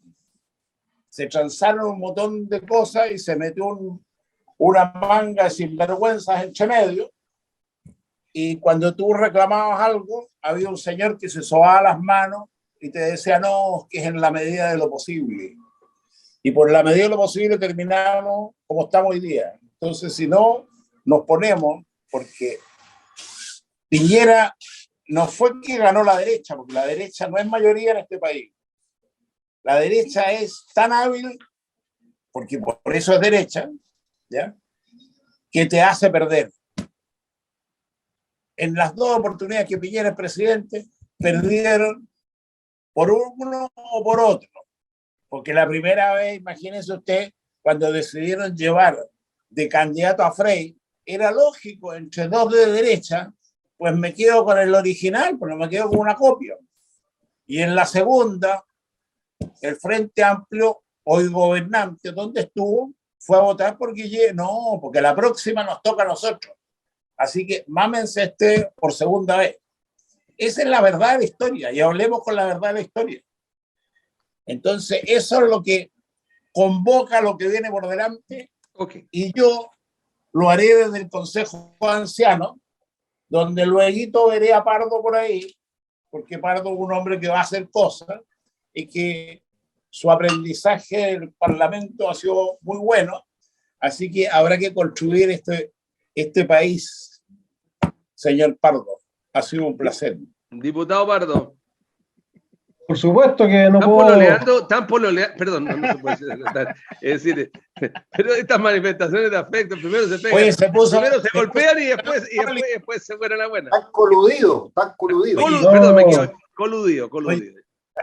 Se transaron un montón de cosas y se metió una manga de sinvergüenzas entre medio, y cuando tú reclamabas algo, había un señor que se sobaba las manos y te decía, no, que es en la medida de lo posible. Y por la medida de lo posible terminamos como estamos hoy día. Entonces, si no nos ponemos, porque Piñera no fue que ganó la derecha, porque la derecha no es mayoría en este país. La derecha es tan hábil, porque por eso es derecha, ¿ya?, que te hace perder. En las dos oportunidades que Piñera es presidente, perdieron por uno o por otro. Porque la primera vez, imagínense usted, cuando decidieron llevar de candidato a Frey, era lógico, entre dos de derecha, pues me quedo con el original, pues no me quedo con una copia. Y en la segunda, el Frente Amplio, hoy gobernante, ¿dónde estuvo? Fue a votar por Guille. No, porque la próxima nos toca a nosotros. Así que mámense por segunda vez. Esa es la verdad de la historia, y hablemos con la verdad de la historia. Entonces, eso es lo que convoca lo que viene por delante. Okay. Y yo lo haré desde el Consejo Anciano, donde luego veré a Pardo por ahí, porque Pardo es un hombre que va a hacer cosas y que su aprendizaje en el Parlamento ha sido muy bueno. Así que habrá que construir este país, señor Pardo. Ha sido un placer. Diputado Pardo. Por supuesto que no puedo... Están pololeando, perdón, no se puede decir, es decir, pero estas manifestaciones de afecto, primero se pegan, oye, primero se golpean y después se fueron a buena. Están coludidos, están coludidos. Perdón, me equivoqué, coludido.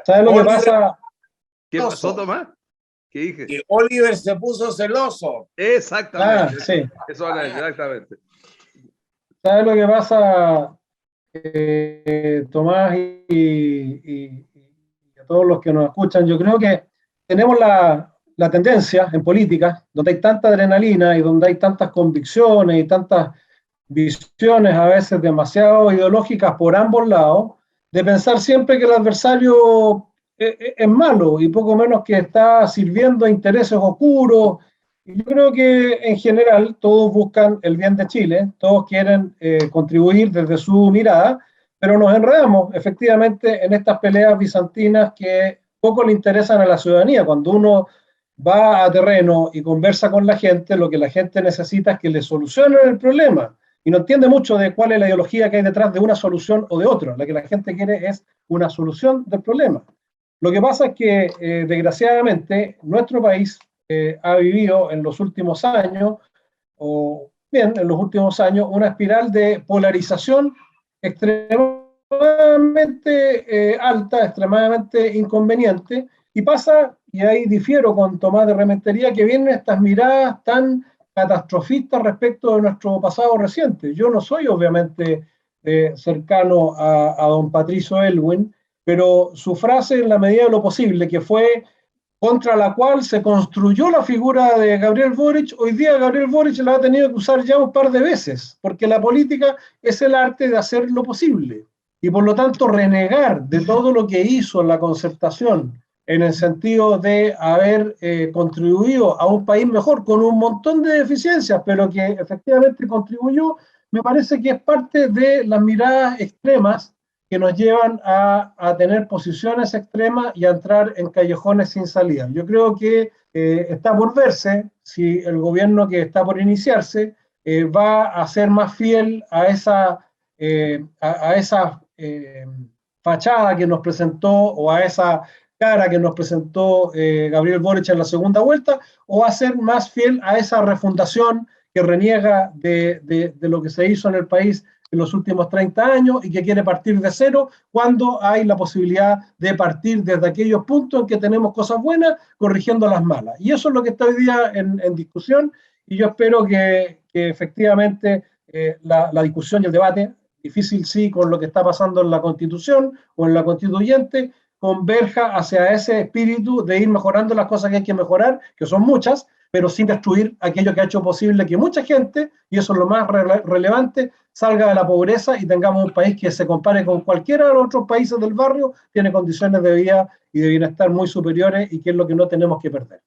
¿Sabes lo que pasa? ¿Qué pasó, Tomás? ¿Qué dije? Que Oliver se puso celoso. Exactamente. Sí. Eso van a decir, exactamente. ¿Sabes lo que pasa, Tomás y a todos los que nos escuchan? Yo creo que tenemos la tendencia en política, donde hay tanta adrenalina y donde hay tantas convicciones y tantas visiones a veces demasiado ideológicas por ambos lados, de pensar siempre que el adversario es malo y poco menos que está sirviendo a intereses oscuros. Y yo creo que en general todos buscan el bien de Chile, todos quieren contribuir desde su mirada, pero nos enredamos efectivamente en estas peleas bizantinas que poco le interesan a la ciudadanía. Cuando uno va a terreno y conversa con la gente, lo que la gente necesita es que le solucionen el problema, y no entiende mucho de cuál es la ideología que hay detrás de una solución o de otra. La que la gente quiere es una solución del problema. Lo que pasa es que, desgraciadamente, nuestro país ha vivido en los últimos años, una espiral de polarización extremadamente alta, extremadamente inconveniente, y pasa, y ahí difiero con Tomás de Rementería, que vienen estas miradas tan catastrofistas respecto de nuestro pasado reciente. Yo no soy obviamente cercano a don Patricio Aylwin, pero su frase, en la medida de lo posible, que fue contra la cual se construyó la figura de Gabriel Boric, hoy día Gabriel Boric la ha tenido que usar ya un par de veces, porque la política es el arte de hacer lo posible, y por lo tanto renegar de todo lo que hizo en la concertación, en el sentido de haber contribuido a un país mejor, con un montón de deficiencias, pero que efectivamente contribuyó, me parece que es parte de las miradas extremas que nos llevan a tener posiciones extremas y a entrar en callejones sin salida. Yo creo que está por verse si el gobierno que está por iniciarse va a ser más fiel a esa fachada que nos presentó, o a esa cara que nos presentó Gabriel Boric en la segunda vuelta, o va a ser más fiel a esa refundación que reniega de lo que se hizo en el país en los últimos 30 años y que quiere partir de cero, cuando hay la posibilidad de partir desde aquellos puntos en que tenemos cosas buenas, corrigiendo las malas. Y eso es lo que está hoy día en discusión, y yo espero que efectivamente la discusión y el debate, difícil sí con lo que está pasando en la Constitución o en la Constituyente, converja hacia ese espíritu de ir mejorando las cosas que hay que mejorar, que son muchas, pero sin destruir aquello que ha hecho posible que mucha gente, y eso es lo más relevante, salga de la pobreza y tengamos un país que se compare con cualquiera de los otros países del barrio, tiene condiciones de vida y de bienestar muy superiores y que es lo que no tenemos que perder.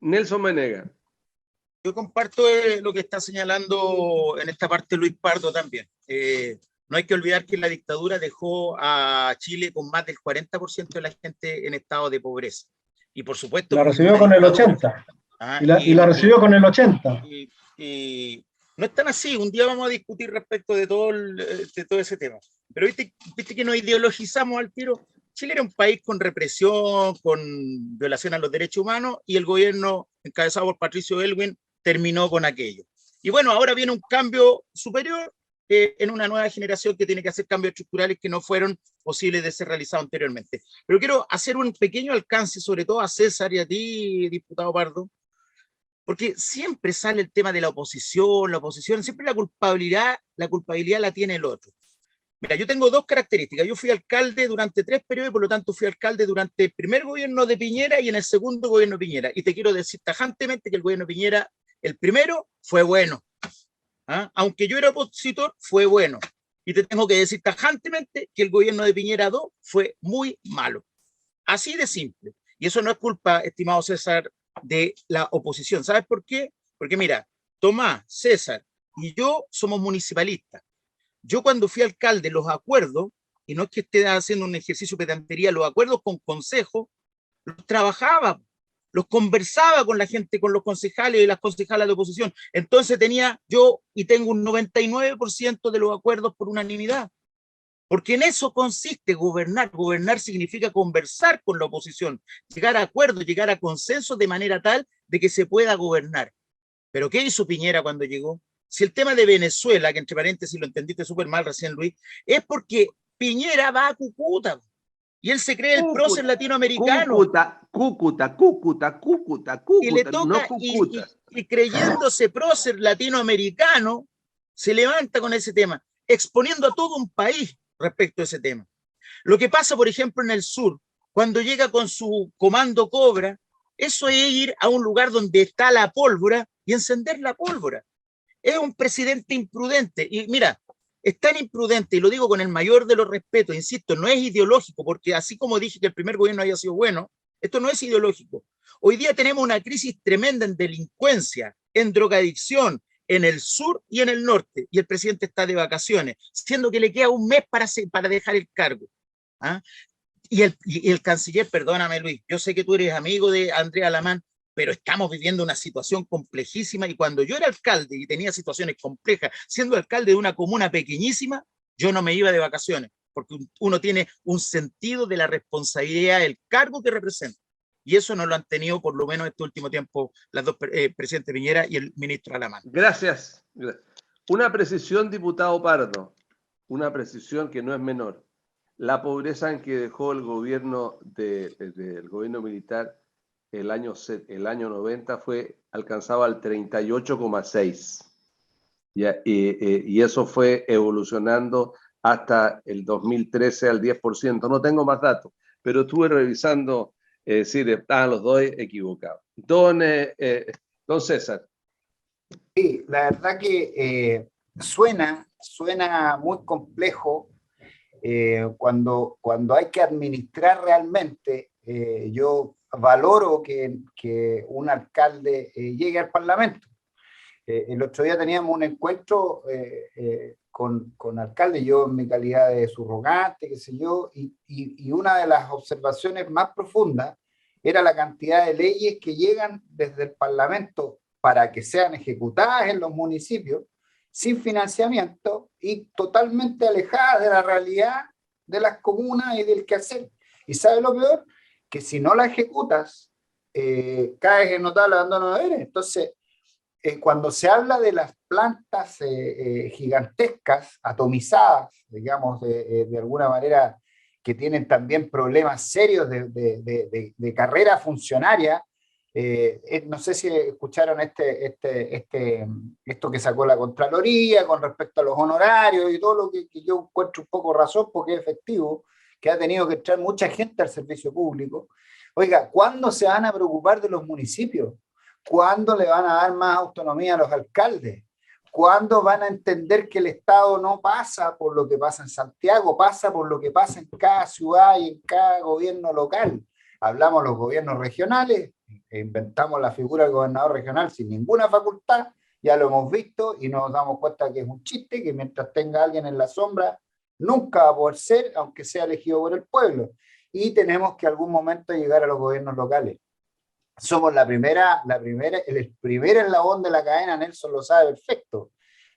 Nelson Menega. Yo comparto lo que está señalando en esta parte Luis Pardo también. No hay que olvidar que la dictadura dejó a Chile con más del 40% de la gente en estado de pobreza. Y por supuesto... La recibió con el 80%. Y la recibió con el 80%. Y no es tan así. Un día vamos a discutir respecto de todo ese tema. Pero viste que nos ideologizamos al tiro. Chile era un país con represión, con violación a los derechos humanos, y el gobierno encabezado por Patricio Aylwin terminó con aquello. Y bueno, ahora viene un cambio superior en una nueva generación que tiene que hacer cambios estructurales que no fueron posibles de ser realizados anteriormente. Pero quiero hacer un pequeño alcance, sobre todo a César y a ti, diputado Pardo, porque siempre sale el tema de la oposición, siempre la culpabilidad la tiene el otro. Mira, yo tengo dos características. Yo fui alcalde durante 3 periodos y por lo tanto fui alcalde durante el primer gobierno de Piñera y en el segundo gobierno de Piñera. Y te quiero decir tajantemente que el gobierno de Piñera, el primero, fue bueno. Aunque yo era opositor, fue bueno. Y te tengo que decir tajantemente que el gobierno de Piñera 2 fue muy malo. Así de simple. Y eso no es culpa, estimado César, de la oposición. ¿Sabes por qué? Porque mira, Tomás, César y yo somos municipalistas. Yo cuando fui alcalde, los acuerdos, y no es que esté haciendo un ejercicio de pedantería, los acuerdos con consejos, los trabajaba, los conversaba con la gente, con los concejales y las concejalas de oposición. Entonces yo tengo un 99% de los acuerdos por unanimidad. Porque en eso consiste gobernar. Gobernar significa conversar con la oposición, llegar a acuerdos, llegar a consensos de manera tal de que se pueda gobernar. ¿Pero qué hizo Piñera cuando llegó? Si el tema de Venezuela, que entre paréntesis lo entendiste súper mal recién, Luis, es porque Piñera va a Cúcuta y él se cree el prócer latinoamericano. Cúcuta, y le toca, no Cúcuta. Y creyéndose prócer latinoamericano, se levanta con ese tema, exponiendo a todo un país respecto a ese tema. Lo que pasa, por ejemplo, en el sur, cuando llega con su comando Cobra, eso es ir a un lugar donde está la pólvora y encender la pólvora. Es un presidente imprudente. Y mira, es tan imprudente, y lo digo con el mayor de los respetos, insisto, no es ideológico, porque así como dije que el primer gobierno había sido bueno, esto no es ideológico. Hoy día tenemos una crisis tremenda en delincuencia, en drogadicción, en el sur y en el norte, y el presidente está de vacaciones, siendo que le queda un mes para dejar el cargo. Y el canciller, perdóname Luis, yo sé que tú eres amigo de Andrea Alamán, pero estamos viviendo una situación complejísima, y cuando yo era alcalde y tenía situaciones complejas, siendo alcalde de una comuna pequeñísima, yo no me iba de vacaciones, porque uno tiene un sentido de la responsabilidad del cargo que representa, y eso no lo han tenido por lo menos este último tiempo las dos presidente Piñera y el ministro Alamán. Gracias. Una precisión, diputado Pardo, una precisión que no es menor. La pobreza en que dejó el gobierno del gobierno militar el año 90 alcanzaba el 38,6%. Y eso fue evolucionando hasta el 2013 al 10%. No tengo más datos, pero estuve revisando, decir, estaban los dos equivocados. Don César. Sí, la verdad que suena muy complejo cuando hay que administrar realmente. Yo valoro que un alcalde llegue al Parlamento. El otro día teníamos un encuentro con alcaldes, yo en mi calidad de subrogante, qué sé yo, y una de las observaciones más profundas era la cantidad de leyes que llegan desde el Parlamento para que sean ejecutadas en los municipios sin financiamiento y totalmente alejadas de la realidad de las comunas y del quehacer. ¿Y sabes lo peor? Que si no la ejecutas, caes en notable abandono de deberes. Entonces, cuando se habla de las plantas gigantescas, atomizadas, digamos, de alguna manera, que tienen también problemas serios de carrera funcionaria, no sé si escucharon esto que sacó la Contraloría con respecto a los honorarios y todo lo que yo encuentro un poco razón, porque es efectivo, que ha tenido que traer mucha gente al servicio público. Oiga, ¿cuándo se van a preocupar de los municipios? ¿Cuándo le van a dar más autonomía a los alcaldes? ¿Cuándo van a entender que el Estado no pasa por lo que pasa en Santiago, pasa por lo que pasa en cada ciudad y en cada gobierno local? Hablamos de los gobiernos regionales, inventamos la figura del gobernador regional sin ninguna facultad, ya lo hemos visto y nos damos cuenta que es un chiste, que mientras tenga alguien en la sombra, nunca va a poder ser, aunque sea elegido por el pueblo. Y tenemos que algún momento llegar a los gobiernos locales. Somos el primer eslabón de la cadena, Nelson lo sabe perfecto.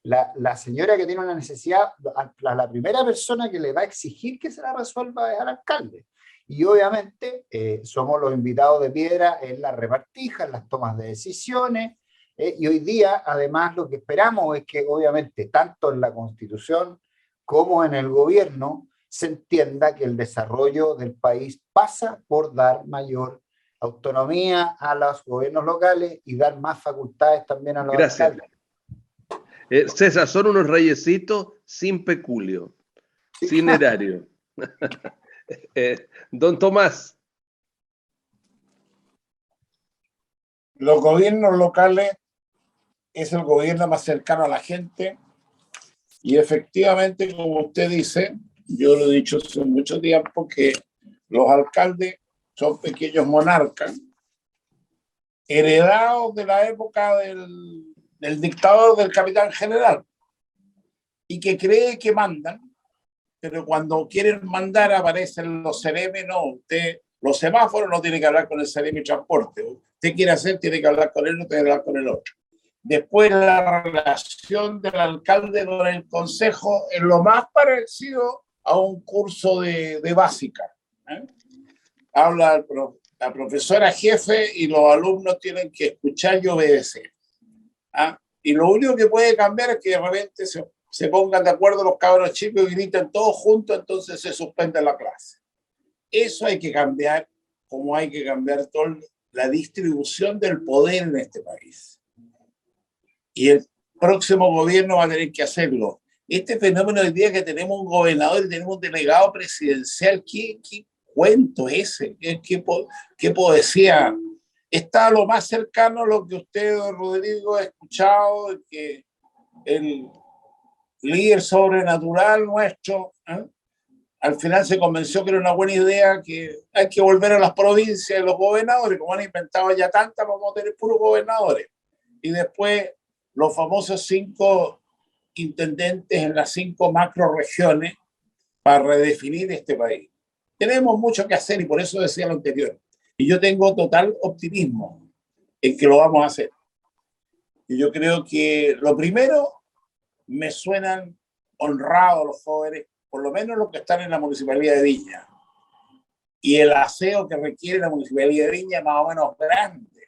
La señora que tiene una necesidad, la primera persona que le va a exigir que se la resuelva es al alcalde. Y obviamente somos los invitados de piedra en las repartijas, en las tomas de decisiones, y hoy día además lo que esperamos es que obviamente tanto en la Constitución como en el gobierno se entienda que el desarrollo del país pasa por dar mayor autonomía a los gobiernos locales y dar más facultades también a los alcaldes. César, son unos reyesitos sin peculio, sí, sin erario. Don Tomás. Los gobiernos locales es el gobierno más cercano a la gente y efectivamente, como usted dice, yo lo he dicho hace mucho tiempo, que los alcaldes son pequeños monarcas heredados de la época del dictador, del capitán general, y que cree que mandan, pero cuando quieren mandar aparecen los CEREME. No, usted, los semáforos, no tiene que hablar con el CEREME transporte. Usted quiere hacer, tiene que hablar con él, no tiene que hablar con el otro. Después, la relación del alcalde con el consejo es lo más parecido a un curso de básica. Habla la profesora jefe y los alumnos tienen que escuchar y obedecer. Y lo único que puede cambiar es que de repente se pongan de acuerdo los cabros chicos y griten todos juntos, entonces se suspende la clase. Eso hay que cambiar, como hay que cambiar toda la distribución del poder en este país. Y el próximo gobierno va a tener que hacerlo. Este fenómeno hoy día que tenemos un gobernador y tenemos un delegado presidencial, ¿qué cuento ese? ¿Qué poesía? Está lo más cercano a lo que usted, don Rodrigo, ha escuchado, que el líder sobrenatural nuestro, al final se convenció que era una buena idea, que hay que volver a las provincias de los gobernadores. Como han inventado ya tantas, vamos a tener puros gobernadores. Y después los famosos 5 intendentes en las 5 macroregiones para redefinir este país. Tenemos mucho que hacer y por eso decía lo anterior. Y yo tengo total optimismo en que lo vamos a hacer. Y yo creo que lo primero, me suenan honrados los jóvenes, por lo menos los que están en la Municipalidad de Viña. Y el aseo que requiere la Municipalidad de Viña es más o menos grande.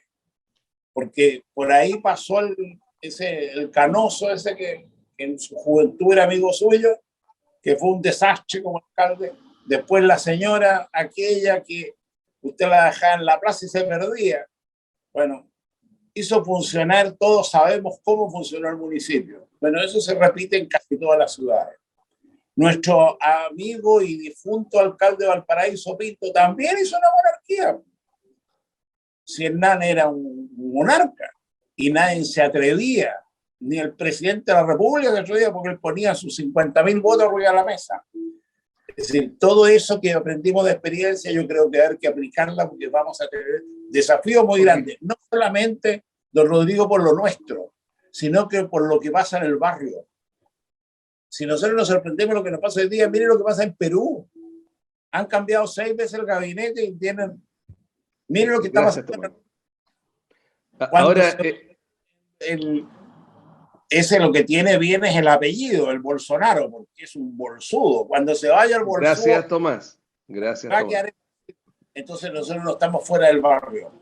Porque por ahí pasó el canoso ese que en su juventud era amigo suyo, que fue un desastre como alcalde. Después la señora aquella que usted la dejaba en la plaza y se perdía. Bueno, hizo funcionar, todos sabemos cómo funcionó el municipio. Bueno, eso se repite en casi todas las ciudades. Nuestro amigo y difunto alcalde de Valparaíso, Pinto, también hizo una monarquía. Si Hernán era un monarca y nadie se atrevía, ni el presidente de la República se atrevía porque él ponía sus 50.000 votos arriba de la mesa. Es decir, todo eso que aprendimos de experiencia, yo creo que hay que aplicarla porque vamos a tener desafíos muy grandes. No solamente, don Rodrigo, por lo nuestro, sino que por lo que pasa en el barrio. Si nosotros nos sorprendemos lo que nos pasa hoy día, miren lo que pasa en Perú. Han cambiado 6 veces el gabinete y tienen... Miren lo que está pasando. Ahora... Ese lo que tiene bien es el apellido, el Bolsonaro, porque es un bolsudo. Cuando se vaya el bolsudo... Gracias, Tomás. Gracias, Tomás. Entonces nosotros no estamos fuera del barrio.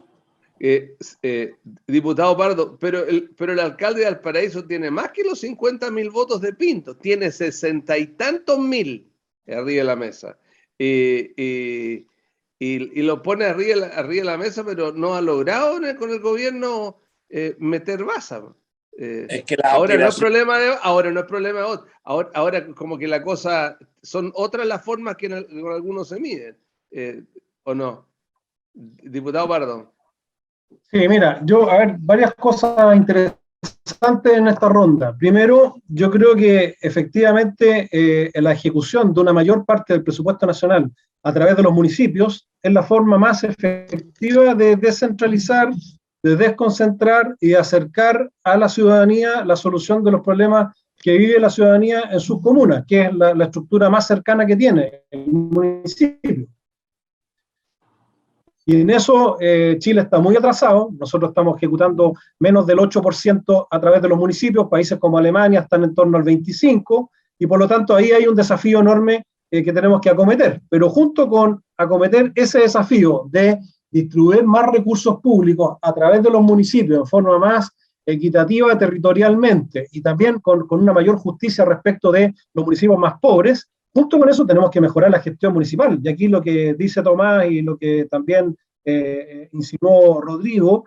Diputado Pardo, pero el alcalde de Valparaíso tiene más que los 50.000 votos de Pinto, tiene 60 y tantos mil arriba de la mesa. Y lo pone arriba de la mesa, pero no ha logrado con el gobierno meter baza. Es que ahora no es problema de ahora como que la cosa son otras las formas que con algunos se miden, ¿o no? Diputado Pardo. Sí, mira, a ver, varias cosas interesantes en esta ronda. Primero, yo creo que efectivamente la ejecución de una mayor parte del presupuesto nacional a través de los municipios es la forma más efectiva de descentralizar, de desconcentrar y de acercar a la ciudadanía la solución de los problemas que vive la ciudadanía en sus comunas, que es la estructura más cercana que tiene el municipio. Y en eso Chile está muy atrasado. Nosotros estamos ejecutando menos del 8% a través de los municipios. Países como Alemania están en torno al 25%, y por lo tanto ahí hay un desafío enorme que tenemos que acometer. Pero junto con acometer ese desafío de distribuir más recursos públicos a través de los municipios en forma más equitativa territorialmente y también con una mayor justicia respecto de los municipios más pobres, junto con eso tenemos que mejorar la gestión municipal. Y aquí lo que dice Tomás y lo que también insinuó Rodrigo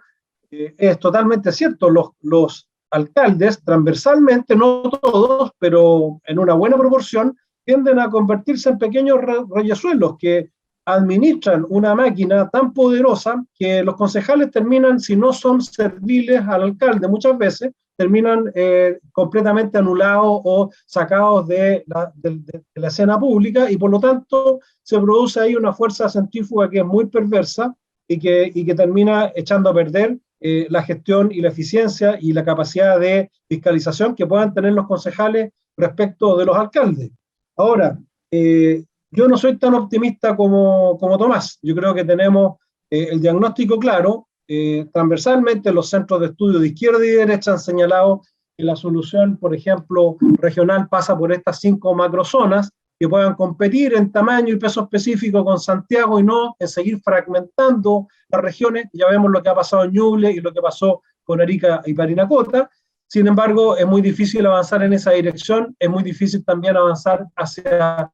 es totalmente cierto. Los alcaldes transversalmente, no todos, pero en una buena proporción, tienden a convertirse en pequeños reyesuelos que administran una máquina tan poderosa que los concejales terminan, si no son serviles al alcalde, muchas veces terminan completamente anulados o sacados de la escena pública, y por lo tanto se produce ahí una fuerza centrífuga que es muy perversa y que termina echando a perder la gestión y la eficiencia y la capacidad de fiscalización que puedan tener los concejales respecto de los alcaldes. Ahora, yo no soy tan optimista como Tomás. Yo creo que tenemos el diagnóstico claro. Transversalmente los centros de estudio de izquierda y derecha han señalado que la solución, por ejemplo, regional pasa por estas 5 macrozonas que puedan competir en tamaño y peso específico con Santiago y no en seguir fragmentando las regiones. Ya vemos lo que ha pasado en Ñuble y lo que pasó con Arica y Parinacota. Sin embargo, es muy difícil avanzar en esa dirección, es muy difícil también avanzar hacia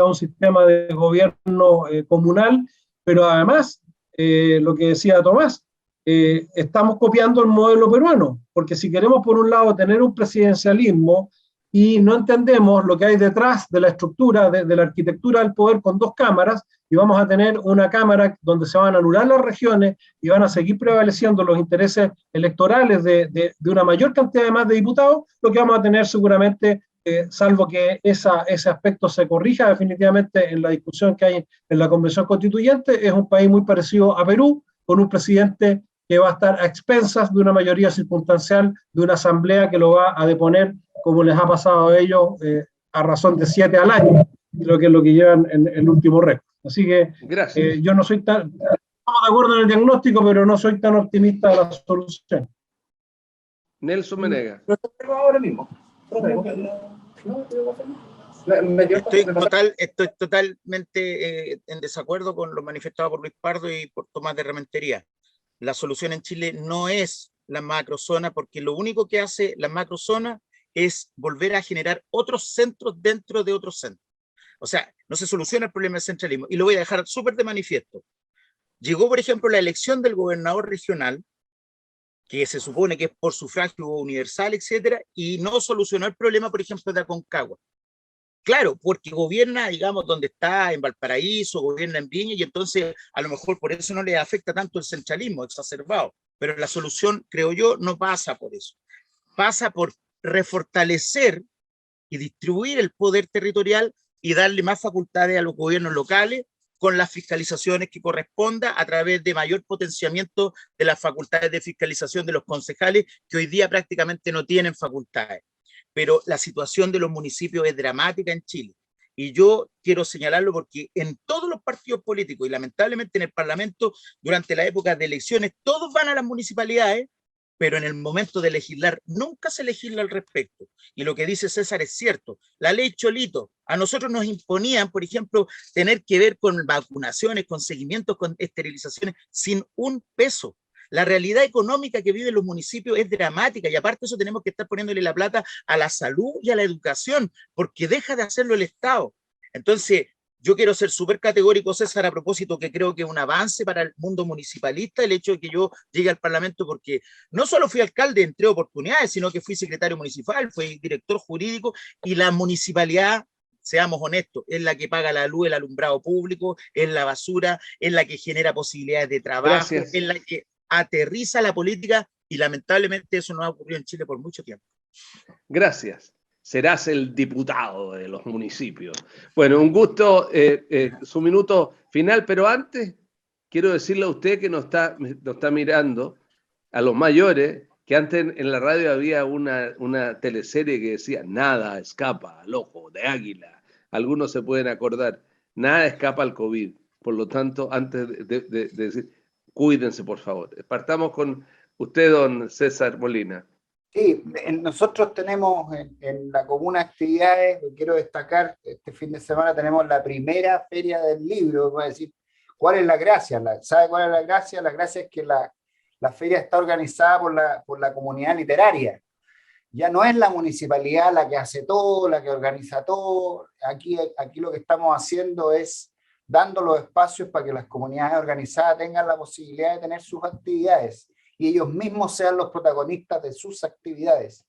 un sistema de gobierno comunal, pero además, lo que decía Tomás, estamos copiando el modelo peruano, porque si queremos por un lado tener un presidencialismo y no entendemos lo que hay detrás de la estructura, de la arquitectura del poder con 2 cámaras, y vamos a tener una cámara donde se van a anular las regiones y van a seguir prevaleciendo los intereses electorales de una mayor cantidad de más de diputados, lo que vamos a tener seguramente, salvo que ese aspecto se corrija definitivamente en la discusión que hay en la Convención Constituyente, es un país muy parecido a Perú, con un presidente que va a estar a expensas de una mayoría circunstancial, de una asamblea que lo va a deponer, como les ha pasado a ellos, a razón de 7 al año, creo que es lo que llevan en el último récord. Así que yo no soy tan, estamos de acuerdo en el diagnóstico, pero no soy tan optimista de la solución. Nelson Menega. Ahora mismo. Estoy totalmente en desacuerdo con lo manifestado por Luis Pardo y por Tomás de Rementería. La solución en Chile no es la macrozona, porque lo único que hace la macrozona es volver a generar otros centros dentro de otros centros. O sea, no se soluciona el problema del centralismo. Y lo voy a dejar súper de manifiesto. Llegó, por ejemplo, la elección del gobernador regional, que se supone que es por sufragio universal, etcétera, y no solucionó el problema, por ejemplo, de Aconcagua. Claro, porque gobierna, digamos, donde está, en Valparaíso, gobierna en Viña, y entonces a lo mejor por eso no le afecta tanto el centralismo exacerbado. Pero la solución, creo yo, no pasa por eso. Pasa por refortalecer y distribuir el poder territorial y darle más facultades a los gobiernos locales con las fiscalizaciones que corresponda, a través de mayor potenciamiento de las facultades de fiscalización de los concejales, que hoy día prácticamente no tienen facultades. Pero la situación de los municipios es dramática en Chile. Y yo quiero señalarlo porque en todos los partidos políticos y lamentablemente en el Parlamento, durante la época de elecciones, todos van a las municipalidades, pero en el momento de legislar nunca se legisla al respecto. Y lo que dice César es cierto. La ley Cholito, a nosotros nos imponían, por ejemplo, tener que ver con vacunaciones, con seguimientos, con esterilizaciones, sin un peso. La realidad económica que viven los municipios es dramática, y aparte de eso tenemos que estar poniéndole la plata a la salud y a la educación, porque deja de hacerlo el Estado. Entonces, yo quiero ser súper categórico, César, a propósito, que creo que es un avance para el mundo municipalista el hecho de que yo llegue al Parlamento, porque no solo fui alcalde en 3 oportunidades, sino que fui secretario municipal, fui director jurídico, y la municipalidad, seamos honestos, es la que paga la luz, el alumbrado público, es la basura, es la que genera posibilidades de trabajo, es la que aterriza la política y lamentablemente eso no ha ocurrido en Chile por mucho tiempo. Gracias. Serás el diputado de los municipios. Bueno, un gusto, su minuto final, pero antes quiero decirle a usted que nos está mirando, a los mayores, que antes en la radio había una teleserie que decía nada escapa al ojo de águila. Algunos se pueden acordar, nada escapa al COVID. Por lo tanto, antes de decir, cuídense, por favor. Partamos con usted, don César Molina. Sí, nosotros tenemos en la comuna actividades, quiero destacar, este fin de semana tenemos la primera feria del libro, voy a decir, ¿cuál es la gracia? ¿Sabe cuál es la gracia? La gracia es que la feria está organizada por la comunidad literaria. Ya no es la municipalidad la que hace todo, la que organiza todo. Aquí lo que estamos haciendo es dando los espacios para que las comunidades organizadas tengan la posibilidad de tener sus actividades y ellos mismos sean los protagonistas de sus actividades.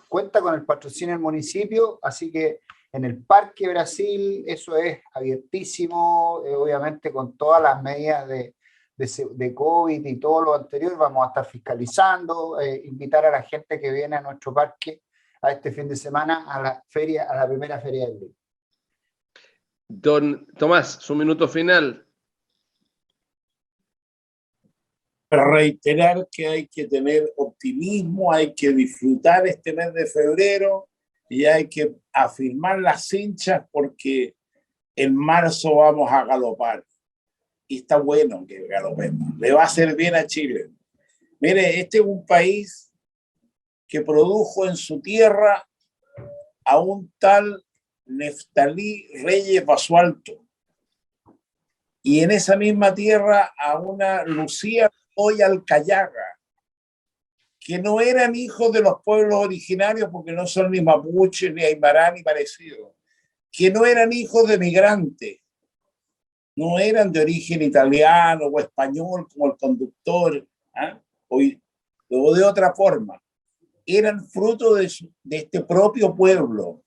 Cuenta con el patrocinio del municipio, así que en el Parque Brasil eso es abiertísimo, obviamente con todas las medidas de COVID y todo lo anterior, vamos a estar fiscalizando, invitar a la gente que viene a nuestro parque a este fin de semana a la primera feria del libro. Don Tomás, su minuto final. Para reiterar que hay que tener optimismo, hay que disfrutar este mes de febrero y hay que afirmar las hinchas porque en marzo vamos a galopar. Y está bueno que galopemos. Le va a hacer bien a Chile. Mire, este es un país que produjo en su tierra a un tal Neftalí Reyes Basualto. Y en esa misma tierra a una Lucía Hoy Alcayaga, que no eran hijos de los pueblos originarios porque no son ni mapuches, ni aymara, ni parecidos, que no eran hijos de migrantes, no eran de origen italiano o español como el conductor, o de otra forma, eran fruto de este propio pueblo,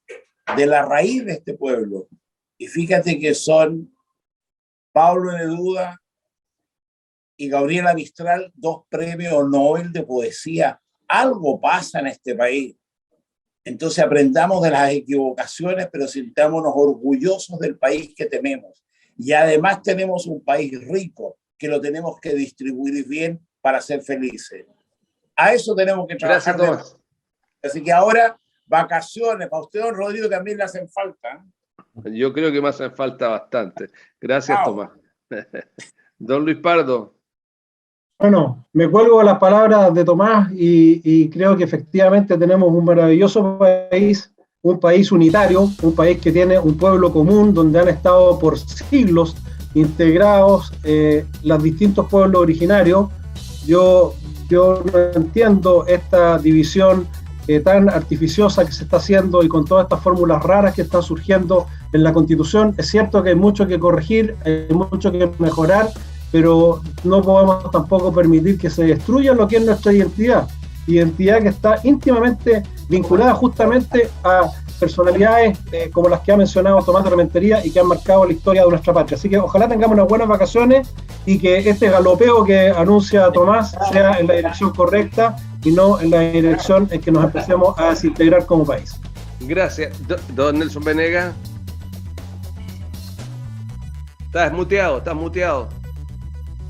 de la raíz de este pueblo. Y fíjate que son Pablo Neruda y Gabriela Mistral, 2 premios Nobel de poesía. Algo pasa en este país. Entonces aprendamos de las equivocaciones, pero sintámonos orgullosos del país que tenemos. Y además tenemos un país rico que lo tenemos que distribuir bien para ser felices. A eso tenemos que trabajar. Gracias, Tomás. Así que ahora, vacaciones. Para usted, don Rodrigo, también le hacen falta. Yo creo que me hacen falta bastante. Gracias, Tomás. Don Luis Pardo. Bueno, me cuelgo a las palabras de Tomás y creo que efectivamente tenemos un maravilloso país, un país unitario, un país que tiene un pueblo común donde han estado por siglos integrados los distintos pueblos originarios. Yo no entiendo esta división tan artificiosa que se está haciendo y con todas estas fórmulas raras que están surgiendo en la Constitución. Es cierto que hay mucho que corregir, hay mucho que mejorar, pero no podemos tampoco permitir que se destruya lo que es nuestra identidad que está íntimamente vinculada justamente a personalidades como las que ha mencionado Tomás de Rementería y que han marcado la historia de nuestra patria. Así que ojalá tengamos unas buenas vacaciones y que este galopeo que anuncia Tomás sea en la dirección correcta y no en la dirección en que nos empecemos a desintegrar como país. Gracias. Don Nelson Venegas. Estás muteado.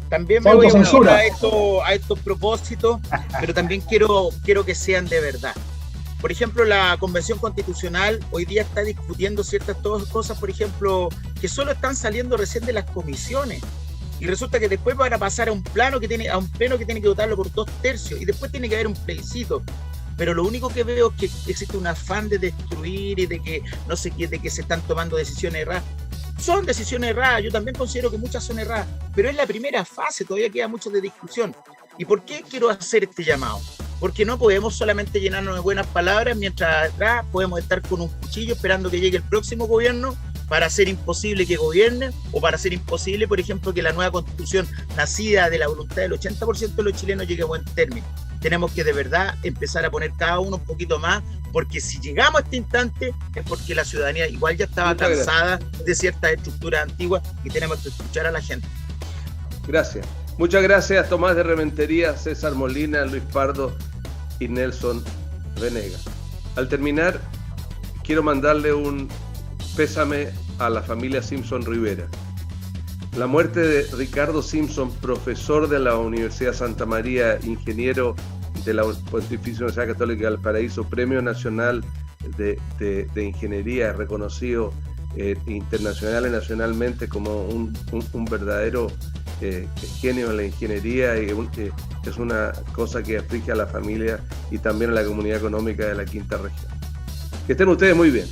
También me voy a unir a estos propósitos, pero también quiero que sean de verdad. Por ejemplo, la Convención Constitucional hoy día está discutiendo ciertas cosas, por ejemplo, que solo están saliendo recién de las comisiones. Y resulta que después van a pasar a un pleno que tiene que votarlo por 2/3 y después tiene que haber un plebiscito. Pero lo único que veo es que existe un afán de destruir y de que no sé qué, de que se están tomando decisiones erradas. Son decisiones erradas, yo también considero que muchas son erradas, pero es la primera fase, todavía queda mucho de discusión. ¿Y por qué quiero hacer este llamado? Porque no podemos solamente llenarnos de buenas palabras mientras atrás podemos estar con un cuchillo esperando que llegue el próximo gobierno para hacer imposible que gobierne o para hacer imposible, por ejemplo, que la nueva constitución nacida de la voluntad del 80% de los chilenos llegue a buen término. Tenemos que de verdad empezar a poner cada uno un poquito más, porque si llegamos a este instante es porque la ciudadanía igual ya estaba cansada de ciertas estructuras antiguas y tenemos que escuchar a la gente. Gracias. Muchas gracias, Tomás de Rementería, César Molina, Luis Pardo y Nelson Venegas. Al terminar, quiero mandarle un pésame a la familia Simpson Rivera. La muerte de Ricardo Simpson, profesor de la Universidad Santa María, ingeniero de la Pontificia Universidad Católica de Valparaíso, Premio Nacional de Ingeniería, reconocido internacional y nacionalmente como un verdadero genio en la ingeniería, y es una cosa que aflige a la familia y también a la comunidad económica de la Quinta Región. Que estén ustedes muy bien.